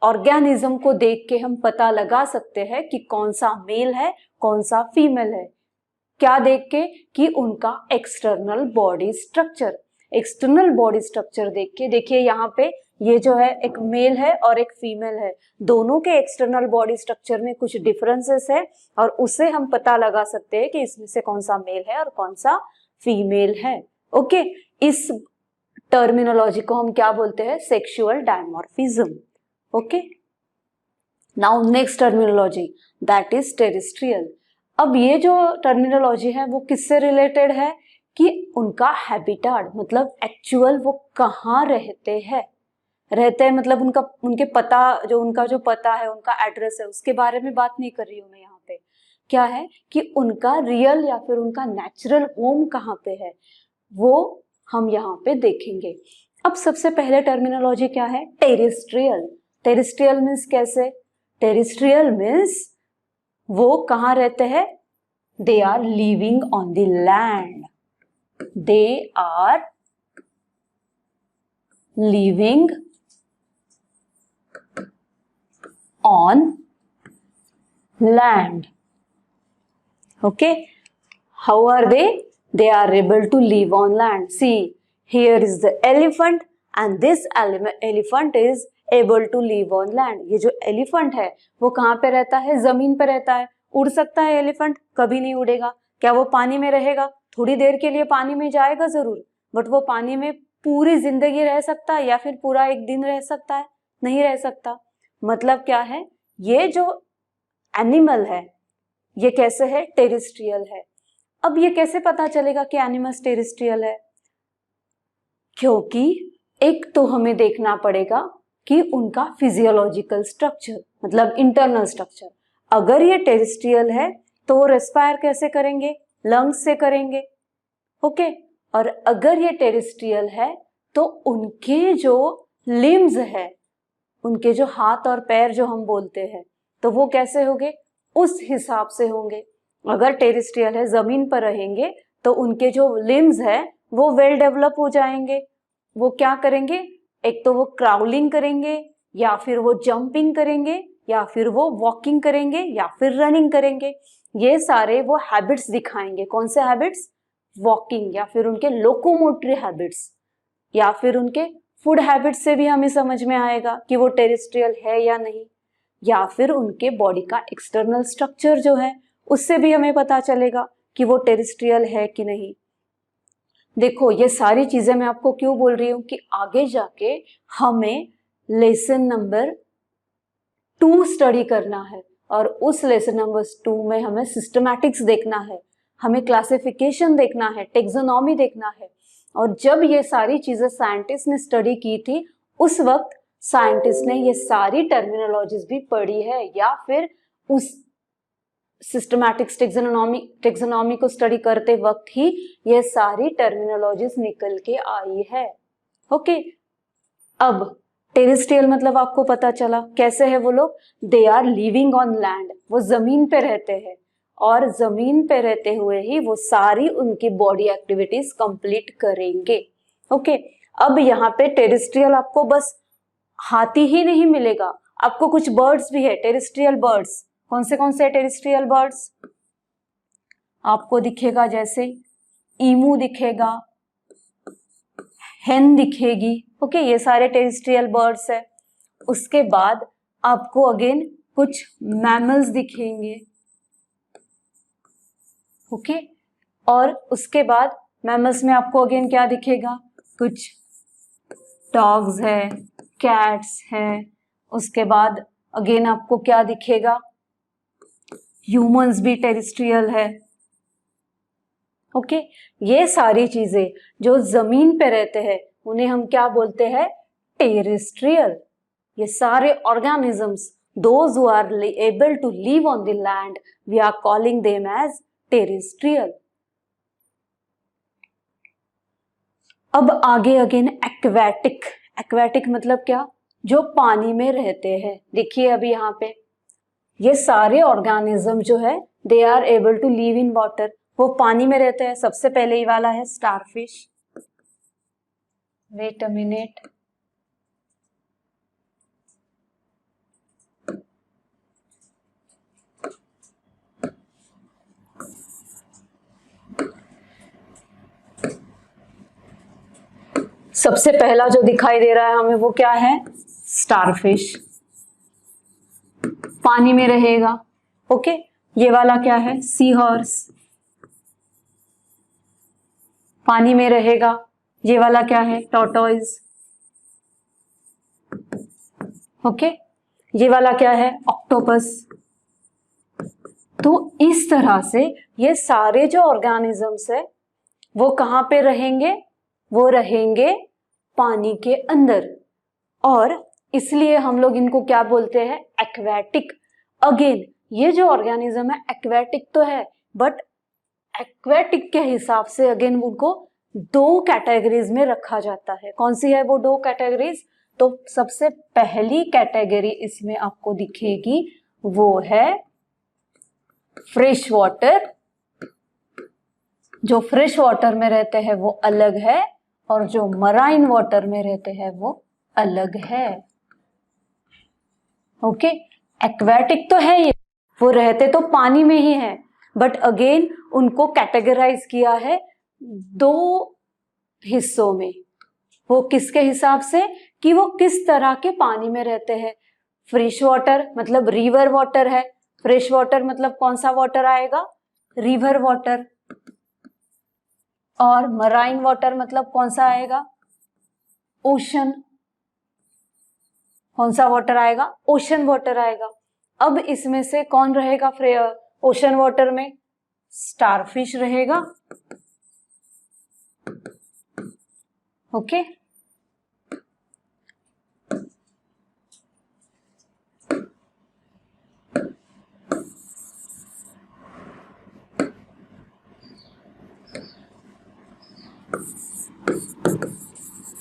ऑर्गेनिज्म को देख के हम पता लगा सकते हैं कि कौन सा मेल है कौन सा फीमेल है। क्या देख के? कि उनका external body structure, external body structure देख के। देखिए यहाँ पे ये जो है एक मेल है और एक फीमेल है, दोनों के एक्सटर्नल बॉडी स्ट्रक्चर में कुछ डिफरेंसेस है और उससे हम पता लगा सकते हैं कि इसमें से कौन सा मेल है और कौन सा फीमेल है। ओके, इस टर्मिनोलॉजी को हम क्या बोलते हैं? Sexual dimorphism. Okay, now next terminology that is terrestrial. अब ये जो टर्मिनोलॉजी है वो किससे रिलेटेड है? कि उनका हैबिटाट, मतलब एक्चुअल वो कहाँ रहते हैं, मतलब उनके पता, उनका जो पता है, उनका एड्रेस है, उसके बारे में बात नहीं कर रही हूँ मैं यहाँ पे। क्या है कि उनका रियल या फिर उनका नेचुरल होम कहाँ पे है, वो हम यहाँ पे देखेंगे। अब सबसे पहले टर्मिनोलॉजी क्या है? टेरेस्ट्रियल। टेरेस्ट्रियल मीन्स कैसे? टेरेस्ट्रियल मीन्स वो कहाँ रहते हैं? They are living on the land, they are living on land. Okay, how are they? They are able to live on land. See, here is the elephant and this elephant is able to live on land. ये जो elephant है वो कहाँ पे रहता है? जमीन पे रहता है। उड़ सकता है elephant? कभी नहीं उड़ेगा। क्या वो पानी में रहेगा? थोड़ी देर के लिए पानी में जाएगा जरूर, बट वो पानी में पूरी जिंदगी रह सकता है या फिर पूरा एक दिन रह सकता है? नहीं रह सकता। मतलब क्या है? ये जो एनिमल है ये कैसे है? टेरेस्ट्रियल है। अब ये कैसे पता चलेगा कि एनिमल्स टेरेस्ट्रियल है? क्योंकि एक तो हमें देखना पड़ेगा कि उनका फिजियोलॉजिकल स्ट्रक्चर, मतलब इंटरनल स्ट्रक्चर। अगर ये टेरेस्ट्रियल है तो वो रेस्पायर कैसे करेंगे? लंग्स से करेंगे। ओके, और अगर ये टेरेस्ट्रियल है तो उनके जो लिम्स है, उनके जो हाथ और पैर जो हम बोलते हैं, तो वो कैसे होंगे? उस हिसाब से होंगे। अगर टेरेस्ट्रियल है, जमीन पर रहेंगे, तो उनके जो लिम्स है वो वेल डेवलप हो जाएंगे। वो क्या करेंगे? एक तो वो क्राउलिंग करेंगे, या फिर वो जंपिंग करेंगे, या फिर वो वॉकिंग करेंगे, या फिर रनिंग करेंगे। ये सारे वो हैबिट्स दिखाएंगे। कौन से हैबिट्स? वॉकिंग, या फिर उनके लोकोमोटरी हैबिट्स, या फिर उनके फूड हैबिट से भी हमें समझ में आएगा कि वो टेरेस्ट्रियल है या नहीं, या फिर उनके बॉडी का एक्सटर्नल स्ट्रक्चर जो है उससे भी हमें पता चलेगा कि वो टेरेस्ट्रियल है कि नहीं। देखो, ये सारी चीजें मैं आपको क्यों बोल रही हूँ कि आगे जाके हमें लेसन नंबर 2 स्टडी करना है, और उस लेसन नंबर 2 में हमें सिस्टमैटिक्स देखना है, हमें क्लासिफिकेशन देखना है, टेक्सोनॉमी देखना है। और जब ये सारी चीजें साइंटिस्ट ने स्टडी की थी, उस वक्त साइंटिस्ट ने ये सारी टर्मिनोलॉजीज भी पढ़ी है, या फिर उस सिस्टमैटिक्स टेक्सोनॉमी को स्टडी करते वक्त ही ये सारी टर्मिनोलॉजीज निकल के आई है। ओके, अब टेरेस्ट्रियल मतलब आपको पता चला कैसे है वो लोग? They are living on land, वो जमीन पे रहते हैं, और जमीन पे रहते हुए ही वो सारी उनकी बॉडी एक्टिविटीज कंप्लीट करेंगे। ओके, अब यहाँ पे टेरेस्ट्रियल आपको बस हाथी ही नहीं मिलेगा, आपको कुछ बर्ड्स भी है, टेरेस्ट्रियल बर्ड्स। कौन से टेरेस्ट्रियल बर्ड्स आपको दिखेगा? जैसे ईमू दिखेगा, हेन दिखेगी। ओके, ये सारे टेरेस्ट्रियल बर्ड्स है। उसके बाद आपको अगेन कुछ मैमल्स दिखेंगे। ओके, और उसके बाद मैमल्स में आपको अगेन क्या दिखेगा? कुछ डॉग्स है, कैट्स है। उसके बाद अगेन आपको क्या दिखेगा? ह्यूमंस भी टेरेस्ट्रियल है। ओके, ये सारी चीजें जो जमीन पे रहते हैं उन्हें हम क्या बोलते हैं? टेरेस्ट्रियल। ये सारे organisms, those who are able to live on the land, we are calling them as terrestrial. अब आगे अगेन एक्वेटिक। एक्वेटिक मतलब क्या? जो पानी में रहते हैं। देखिए अभी यहाँ पे ये सारे ऑर्गेनिज्म जो है they are able to live in water, वो पानी में रहते हैं। सबसे पहले ये वाला है स्टारफिश। वेट अ मिनट, सबसे पहला जो दिखाई दे रहा है हमें वो क्या है, स्टारफिश, पानी में रहेगा। ओके, ये वाला क्या है, सी हॉर्स, पानी में रहेगा। ये वाला क्या है, टॉर्टोइज। ओके, ये वाला क्या है, ऑक्टोपस। तो इस तरह से ये सारे जो ऑर्गेनिजम्स है वो कहाँ पे रहेंगे, वो रहेंगे पानी के अंदर, और इसलिए हम लोग इनको क्या बोलते हैं, एक्वेटिक। अगेन ये जो ऑर्गेनिज्म है एक्वेटिक तो है, बट एक्वेटिक के हिसाब से अगेन उनको दो कैटेगरीज में रखा जाता है। कौन सी है वो दो कैटेगरीज, तो सबसे पहली कैटेगरी इसमें आपको दिखेगी वो है फ्रेश वाटर। जो फ्रेश वाटर में रहते हैं वो अलग है, और जो मराइन वाटर में रहते हैं वो अलग है। ओके, एक्वेटिक तो है ये, वो रहते तो पानी में ही है, बट अगेन उनको कैटेगराइज किया है दो हिस्सों में। वो किसके हिसाब से, कि वो किस तरह के पानी में रहते हैं। फ्रेश वाटर मतलब रिवर वाटर है, फ्रेश वाटर मतलब कौन सा वाटर आएगा, रिवर वाटर। और मराइन वाटर मतलब कौन सा आएगा, ओशन। कौन सा वाटर आएगा, ओशन वाटर आएगा। अब इसमें से कौन रहेगा ओशन वाटर में, स्टारफिश रहेगा। ओके,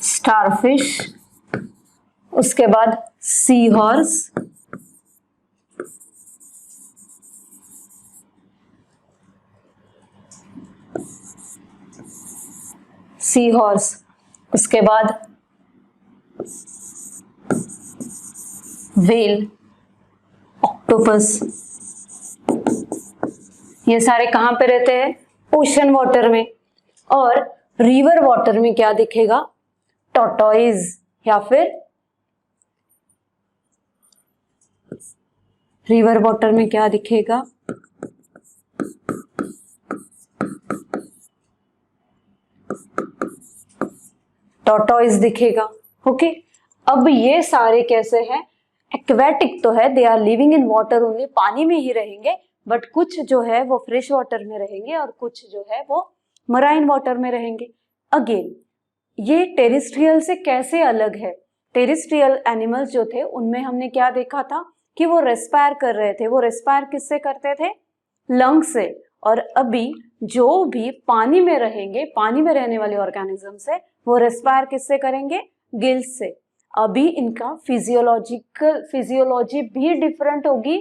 स्टारफिश, उसके बाद सी हॉर्स, सी हॉर्स, उसके बाद व्हेल, ऑक्टोपस। ये सारे कहां पे रहते हैं, ओशन वाटर में। और रिवर वाटर में क्या दिखेगा, टॉर्टोइज, या फिर रिवर वाटर में क्या दिखेगा, टॉर्टोइज दिखेगा। ओके, अब ये सारे कैसे हैं, एक्वेटिक तो है, they are living in water only, पानी में ही रहेंगे, बट कुछ जो है वो फ्रेश वाटर में रहेंगे और कुछ जो है वो मराइन वाटर में रहेंगे। अगेन ये टेरेस्ट्रियल से कैसे अलग है, टेरेस्ट्रियल एनिमल्स जो थे उनमें हमने क्या देखा था कि वो रेस्पायर कर रहे थे। वो रेस्पायर किससे करते थे, लंग से। और अभी जो भी पानी में रहेंगे, पानी में रहने वाले ऑर्गेनिजम्स है, वो रेस्पायर किससे करेंगे, गिल्स से। अभी इनका फिजियोलॉजी भी डिफरेंट होगी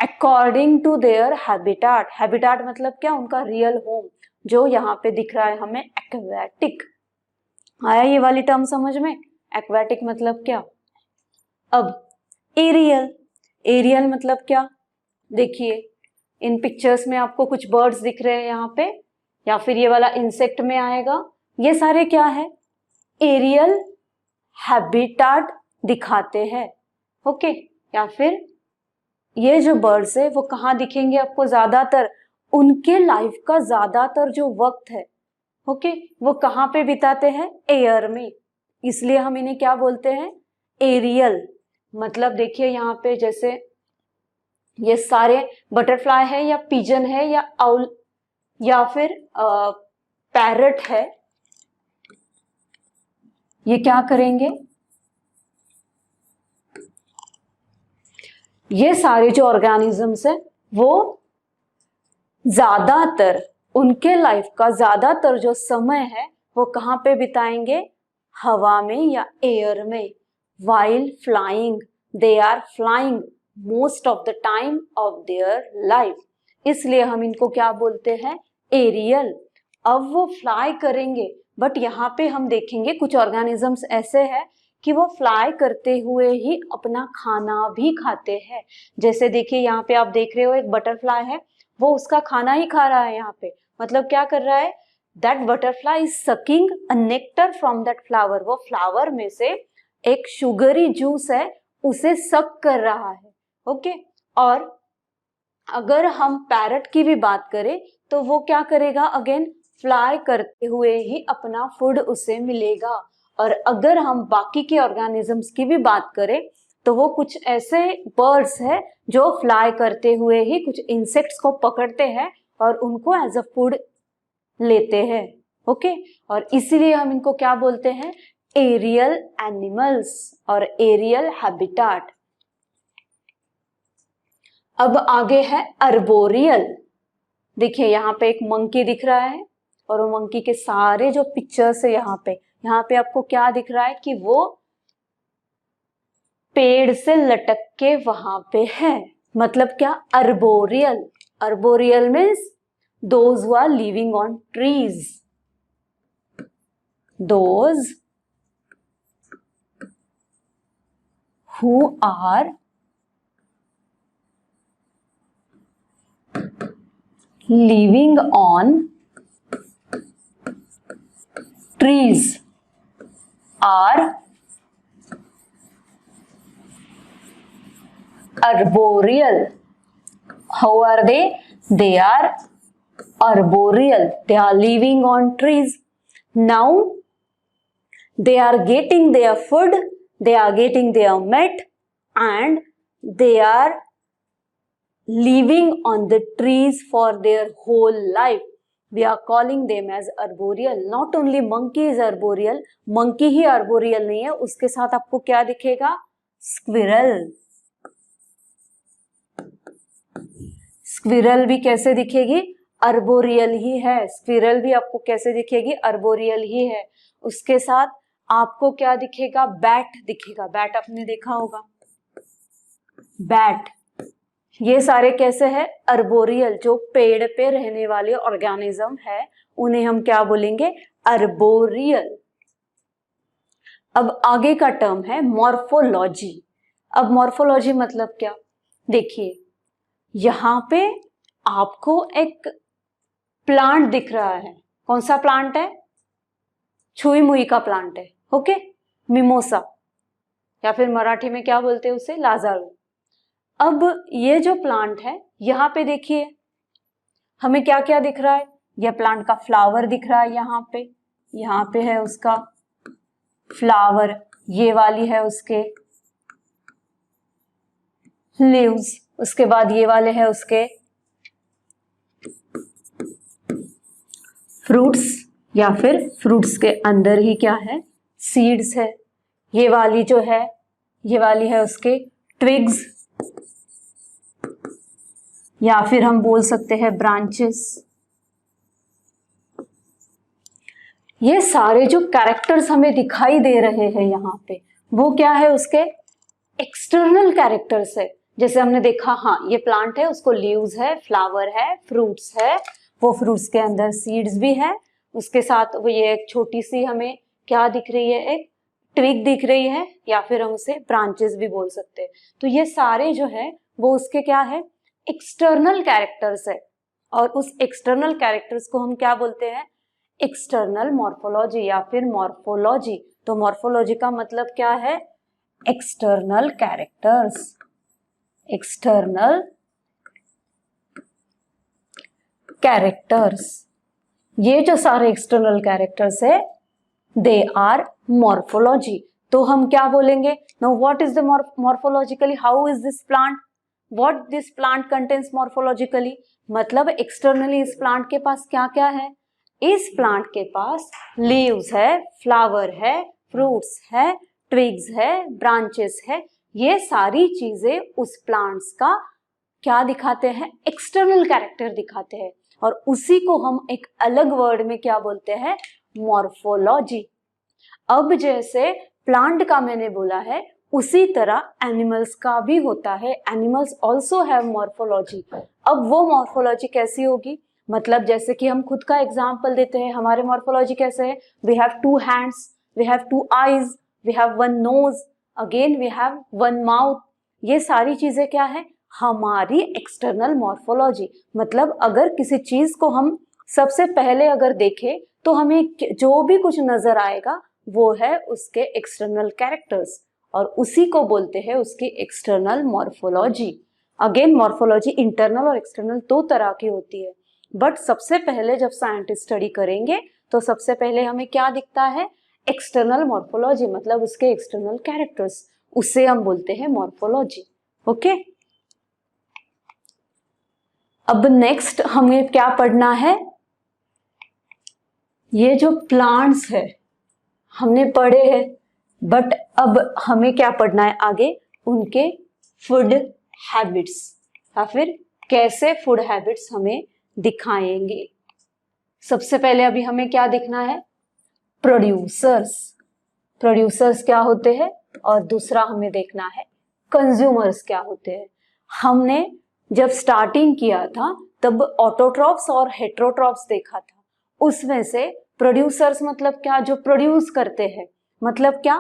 according to their habitat. Habitat मतलब क्या, उनका रियल होम, जो यहाँ पे दिख रहा है हमें एक्वेटिक। आया ये वाली टर्म समझ में, एक्वेटिक मतलब क्या। अब एरियल, एरियल मतलब क्या, देखिए इन पिक्चर्स में आपको कुछ बर्ड्स दिख रहे हैं यहाँ पे, या फिर ये वाला इंसेक्ट में आएगा। ये सारे क्या है, एरियल हैबिटाट दिखाते हैं। ओके, या फिर ये जो बर्ड्स है वो कहाँ दिखेंगे आपको, ज्यादातर उनके लाइफ का ज्यादातर जो वक्त है, ओके, वो कहाँ पे बिताते हैं, एयर में। इसलिए हम इन्हें क्या बोलते हैं, एरियल। मतलब देखिए यहाँ पे जैसे ये सारे बटरफ्लाई है या पिजन है या आउल या फिर पैरट है, ये क्या करेंगे, ये सारे जो ऑर्गेनिजम्स है वो ज्यादातर उनके लाइफ का ज्यादातर जो समय है वो कहाँ पे बिताएंगे, हवा में या एयर में। While flying, they are flying most of the time of their life, इसलिए हम इनको क्या बोलते हैं, एरियल। अब वो फ्लाई करेंगे, बट यहाँ पे हम देखेंगे कुछ ऑर्गेनिजम्स ऐसे हैं कि वो फ्लाई करते हुए ही अपना खाना भी खाते हैं। जैसे देखिए यहाँ पे आप देख रहे हो एक बटरफ्लाई है, वो उसका खाना ही खा रहा है यहाँ पे, मतलब क्या कर रहा है, that butterfly is sucking a nectar from that flower, वो फ्लावर में से एक शुगरी जूस है उसे सक कर रहा है। ओके और अगर हम पैरट की भी बात करें तो वो क्या करेगा, अगेन फ्लाई करते हुए ही अपना फूड उसे मिलेगा। और अगर हम बाकी के ऑर्गेनिजम्स की भी बात करें तो वो कुछ ऐसे बर्ड्स हैं जो फ्लाई करते हुए ही कुछ इंसेक्ट्स को पकड़ते हैं और उनको एज अ फूड लेते हैं। ओके और इसीलिए हम इनको क्या बोलते हैं, एरियल एनिमल्स और एरियल हैबिटाट। अब आगे है अर्बोरियल। देखिए यहाँ पे एक मंकी दिख रहा है और वो मंकी के सारे जो पिक्चर्स है यहाँ पे आपको क्या दिख रहा है कि वो पेड़ से लटक के वहां पे है, मतलब क्या, arboreal. Arboreal means those who are living on trees, those who are living on trees are arboreal. How are they? They are arboreal. They are living on trees. Now they are getting their food, they are getting their meat, and they are living on the trees for their whole life. We are calling them as arboreal. Not only monkey is arboreal, monkey he arboreal नहीं है, उसके साथ आपको क्या दिखेगा, squirrel. squirrel भी कैसे दिखेगी, arboreal ही है. squirrel भी आपको कैसे दिखेगी, arboreal ही है. उसके साथ आपको क्या दिखेगा, बैट दिखेगा. बैट आपने देखा होगा, बैट. ये सारे कैसे हैं, अर्बोरियल. जो पेड़ पे रहने वाले ऑर्गेनिज्म है उन्हें हम क्या बोलेंगे, अर्बोरियल. अब आगे का टर्म है मॉर्फोलॉजी. अब मॉर्फोलॉजी मतलब क्या, देखिए यहाँ पे आपको एक प्लांट दिख रहा है. कौन सा प्लांट है, छुई मुई का प्लांट है. ओके, मिमोसा, या फिर मराठी में क्या बोलते हैं उसे, लाजारू. अब ये जो प्लांट है यहाँ पे देखिए हमें क्या क्या दिख रहा है, यह प्लांट का फ्लावर दिख रहा है. यहाँ पे है उसका फ्लावर, ये वाली है उसके लीव्स, उसके बाद ये वाले है उसके फ्रूट्स, या फिर फ्रूट्स के अंदर ही क्या है, सीड्स है. ये वाली जो है, ये वाली है उसके ट्विग्स, या फिर हम बोल सकते हैं ब्रांचेस. ये सारे जो कैरेक्टर्स हमें दिखाई दे रहे हैं यहाँ पे, वो क्या है, उसके एक्सटर्नल कैरेक्टर्स है. जैसे हमने देखा, हाँ ये प्लांट है, उसको लीव्स है, फ्लावर है, फ्रूट्स है, वो फ्रूट्स के अंदर सीड्स भी है. उसके साथ वो ये एक छोटी सी हमें क्या दिख रही है, एक ट्विग दिख रही है, या फिर हम उसे ब्रांचेस भी बोल सकते हैं. तो ये सारे जो है वो उसके क्या है, एक्सटर्नल कैरेक्टर्स है. और उस एक्सटर्नल कैरेक्टर्स को हम क्या बोलते हैं, एक्सटर्नल मॉर्फोलॉजी या फिर मॉर्फोलॉजी. तो मॉर्फोलॉजी का मतलब क्या है, एक्सटर्नल कैरेक्टर्स. एक्सटर्नल कैरेक्टर्स, ये जो सारे एक्सटर्नल कैरेक्टर्स है दे आर मॉर्फोलॉजी. तो हम क्या बोलेंगे, now what is the morphologically, how is this plant, what this plant contains morphologically. मतलब एक्सटर्नली इस प्लांट के पास क्या क्या है, इस प्लांट के पास लीव्स है, फ्लावर है, फ्रूट्स है, ट्विग्स है, ब्रांचेस है. ये सारी चीजें उस प्लांट्स का क्या दिखाते हैं, एक्सटर्नल कैरेक्टर दिखाते हैं. और उसी को हम एक अलग वर्ड में क्या बोलते हैं, मॉर्फोलॉजी. अब जैसे प्लांट का मैंने बोला है, उसी तरह एनिमल्स का भी होता है. Animals also have morphology. अब वो मॉर्फोलॉजी कैसी होगी, मतलब जैसे कि हम खुद का एग्जाम्पल देते हैं, हमारे मॉर्फोलॉजी कैसे है, we have 2 hands, we have 2 eyes, we have 1 nose, again we have 1 mouth. ये सारी चीजें क्या है, हमारी एक्सटर्नल मॉर्फोलॉजी. मतलब अगर किसी चीज को हम सबसे पहले अगर देखें तो हमें जो भी कुछ नजर आएगा वो है उसके एक्सटर्नल कैरेक्टर्स, और उसी को बोलते हैं उसकी external morphology. Again morphology internal और एक्सटर्नल दो तरह की होती है, बट सबसे पहले जब साइंटिस्ट स्टडी करेंगे तो सबसे पहले हमें क्या दिखता है, एक्सटर्नल मॉर्फोलॉजी, मतलब उसके एक्सटर्नल कैरेक्टर्स, उसे हम बोलते हैं मॉर्फोलॉजी। ओके, अब नेक्स्ट हमें क्या पढ़ना है, ये जो प्लांट्स है हमने पढ़े हैं, बट अब हमें क्या पढ़ना है आगे, उनके फूड हैबिट्स, या फिर कैसे फूड हैबिट्स हमें दिखाएंगे। सबसे पहले अभी हमें क्या देखना है, प्रोड्यूसर्स, प्रोड्यूसर्स क्या होते हैं, और दूसरा हमें देखना है कंज्यूमर्स क्या होते हैं। हमने जब स्टार्टिंग किया था तब ऑटोट्रॉफ्स और हेटेरोट्रॉफ्स देखा था, उसमें से प्रोड्यूसर्स मतलब क्या, जो प्रोड्यूस करते हैं, मतलब क्या,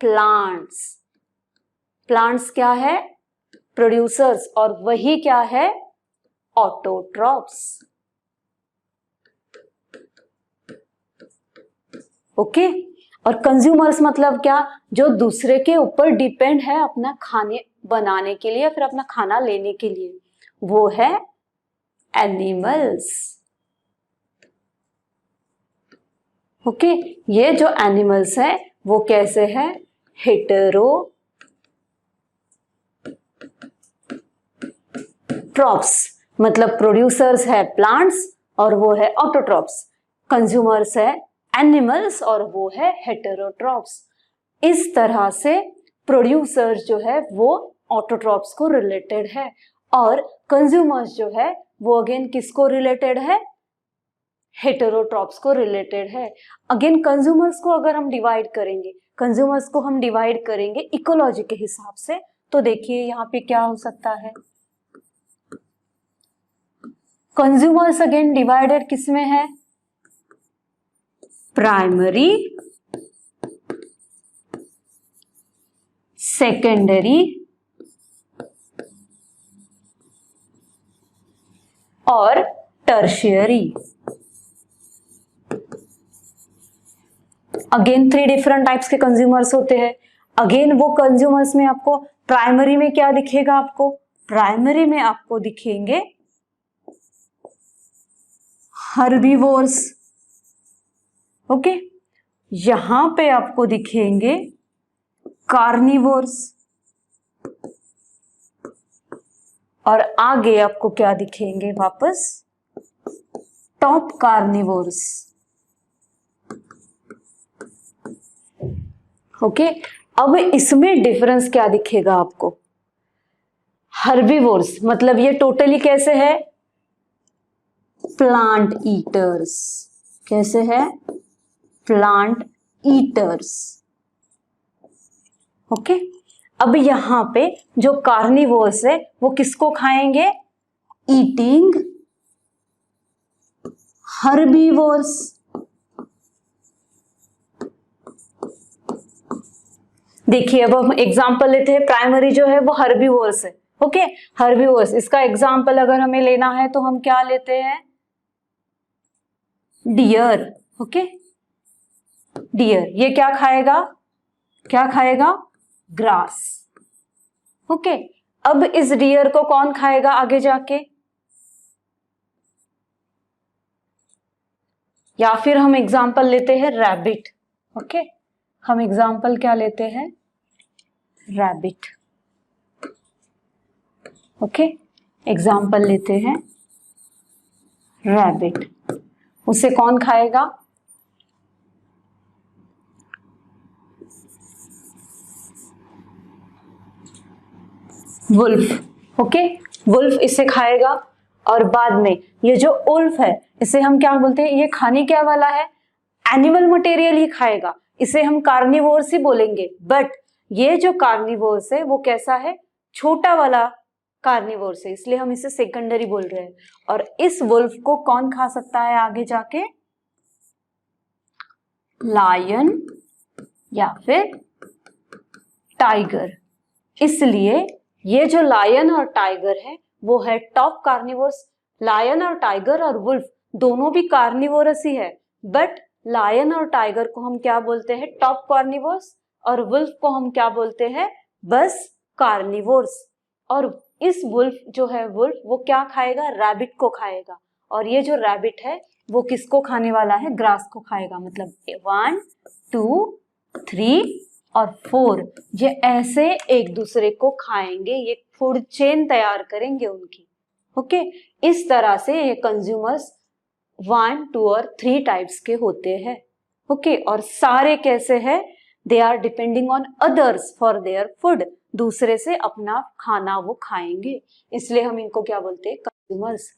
प्लांट्स। प्लांट्स क्या है, प्रोड्यूसर्स, और वही क्या है, ऑटोट्रॉफ्स। ओके, और कंज्यूमर्स मतलब क्या, जो दूसरे के ऊपर डिपेंड है अपना खाने बनाने के लिए, फिर अपना खाना लेने के लिए, वो है एनिमल्स। ओके, ये जो एनिमल्स है वो कैसे है, हेटेरोट्रॉप्स, मतलब प्रोड्यूसर्स है प्लांट्स और वो है ऑटोट्रॉप्स, कंज्यूमर्स है एनिमल्स और वो है हेटेरोट्रॉप्स। इस तरह से प्रोड्यूसर्स जो है वो ऑटोट्रॉप्स को रिलेटेड है, और कंज्यूमर्स जो है वो अगेन किसको रिलेटेड है, हेटेरोट्रॉप्स को रिलेटेड है। अगेन कंज्यूमर्स को अगर हम डिवाइड करेंगे, कंज्यूमर्स को हम डिवाइड करेंगे इकोलॉजी के हिसाब से, तो देखिए यहाँ पे क्या हो सकता है, कंज्यूमर्स अगेन डिवाइडेड किसमें है, प्राइमरी, सेकेंडरी और टर्शियरी। अगेन 3 डिफरेंट टाइप्स के कंज्यूमर्स होते हैं। अगेन वो कंज्यूमर्स में आपको प्राइमरी में क्या दिखेगा, आपको प्राइमरी में आपको दिखेंगे हर्बीवोर्स। ओके, यहां पे आपको दिखेंगे कार्निवोर्स, और आगे आपको क्या दिखेंगे वापस, टॉप कार्निवोर्स। ओके, अब इसमें डिफरेंस क्या दिखेगा आपको, हर्बीवोर्स मतलब ये टोटली कैसे है, प्लांट ईटर्स, कैसे है, प्लांट ईटर्स। ओके, अब यहां पे जो कार्निवोर्स है वो किसको खाएंगे, ईटिंग हर्बीवोर्स। देखिए अब हम एग्जांपल लेते हैं, प्राइमरी जो है वो हर्बीवोर्स है। ओके, हर्बीवोर्स, इसका एग्जांपल अगर हमें लेना है तो हम क्या लेते हैं, डियर। ओके, डियर ये क्या खाएगा, क्या खाएगा, ग्रास। ओके, अब इस डियर को कौन खाएगा आगे जाके, या फिर हम एग्जांपल लेते हैं रैबिट। ओके, हम एग्जांपल क्या लेते हैं, रैबिट। ओके, एग्जांपल लेते हैं रैबिट, उसे कौन खाएगा, वुल्फ। ओके, वुल्फ इसे खाएगा, और बाद में ये जो उल्फ है इसे हम क्या बोलते हैं, ये खाने क्या वाला है, एनिमल मटेरियल ही खाएगा, इसे हम कार्निवोर्स ही बोलेंगे। बट ये जो कार्निवोर्स है वो कैसा है, छोटा वाला कार्निवोर्स है, इसलिए हम इसे सेकेंडरी बोल रहे हैं। और इस वुल्फ को कौन खा सकता है आगे जाके, लायन या फिर टाइगर। इसलिए ये जो लायन और टाइगर है वो है टॉप कार्निवोर्स। लायन और टाइगर और वुल्फ दोनों भी कार्निवोरस ही है, बट लायन और टाइगर को हम क्या बोलते हैं, टॉप कार्निवोर्स, और वुल्फ को हम क्या बोलते हैं, बस कार्निवोर्स। और इस वुल्फ जो है, वुल्फ वो क्या खाएगा, रैबिट को खाएगा, और ये जो रैबिट है वो किसको खाने वाला है, ग्रास को खाएगा। मतलब 1 2 3 और 4 ये ऐसे एक दूसरे को खाएंगे, ये फूड चेन तैयार करेंगे उनकी। ओके, इस तरह से ये कंज्यूमर्स 1 2 और 3 टाइप्स के होते हैं। ओके, और सारे कैसे हैं, they are depending on others for their food, दूसरे से अपना खाना वो खाएंगे, इसलिए हम इनको क्या बोलते हैं, कंज्यूमर्स।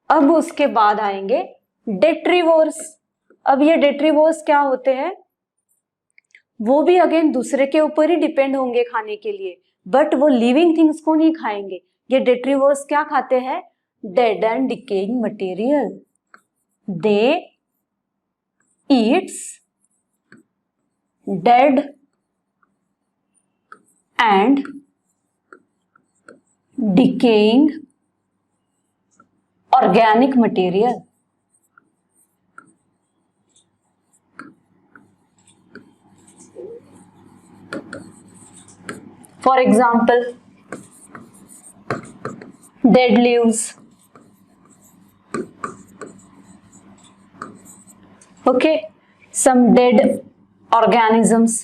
अब उसके बाद आएंगे डेट्रीवोर्स। अब ये डेट्रीवोर्स क्या होते हैं, वो भी अगेन दूसरे के ऊपर ही डिपेंड होंगे खाने के लिए, बट वो लिविंग थिंग्स को नहीं खाएंगे। ये डेट्रीवोर्स क्या खाते हैं, dead and decaying material. They Yeats dead and decaying organic material. For example, dead leaves. Okay, some dead organisms.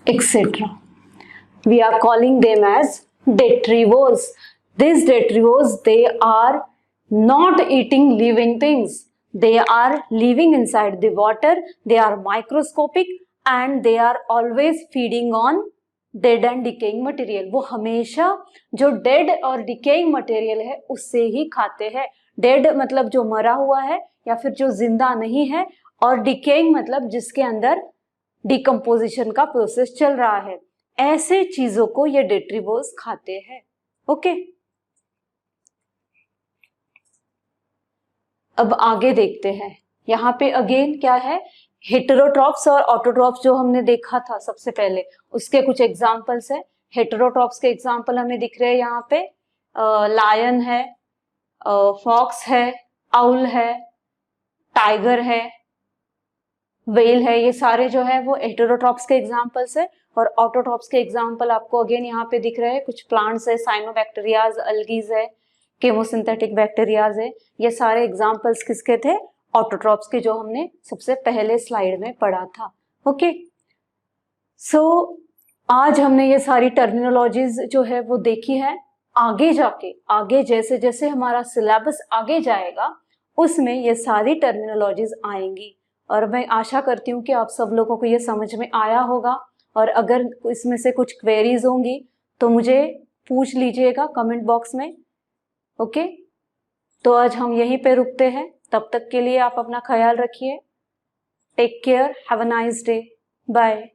Etc. We are calling them as detrivores. These detrivores, they are not eating living things. They are living inside the water. They are microscopic and they are always feeding on dead and decaying material. वो हमेशा जो dead और decaying material है उससे ही खाते हैं। Dead मतलब जो मरा हुआ है या फिर जो जिंदा नहीं है, और decaying मतलब जिसके अंदर डिकम्पोजिशन का प्रोसेस चल रहा है, ऐसे चीजों को ये डेट्रीवोर्स खाते हैं। ओके, अब आगे देखते हैं। यहाँ पे अगेन क्या है, हेटेरोट्रॉप्स और ऑटोट्रॉप्स जो हमने देखा था सबसे पहले, उसके कुछ एग्जांपल्स है। हेटेरोट्रॉप्स के एग्जांपल हमें दिख रहे हैं यहाँ पे, लायन है, फॉक्स है, आउल है, टाइगर है, वेल है, ये सारे जो है वो हेटेरोट्रॉप्स के एग्जांपल्स है। और ऑटोट्रॉप्स के एग्जांपल आपको अगेन यहाँ पे दिख रहे हैं, कुछ प्लांट्स है, साइनोबैक्टीरियाज, अल्गीज है, केमोसिंथेटिक बैक्टीरियाज है। ये सारे एग्जांपल्स किसके थे, ऑटोट्रॉप्स के, जो हमने सबसे पहले स्लाइड में पढ़ा था। ओके, सो आज हमने ये सारी टर्मिनोलॉजीज जो है वो देखी है। आगे जाके, आगे जैसे जैसे हमारा सिलेबस आगे जाएगा उसमें ये सारी टर्मिनोलॉजीज आएंगी, और मैं आशा करती हूँ कि आप सब लोगों को ये समझ में आया होगा। और अगर इसमें से कुछ क्वेरीज होंगी तो मुझे पूछ लीजिएगा कमेंट बॉक्स में। ओके, तो आज हम यहीं पे रुकते हैं। तब तक के लिए आप अपना ख्याल रखिए। Take care, have a nice day, bye.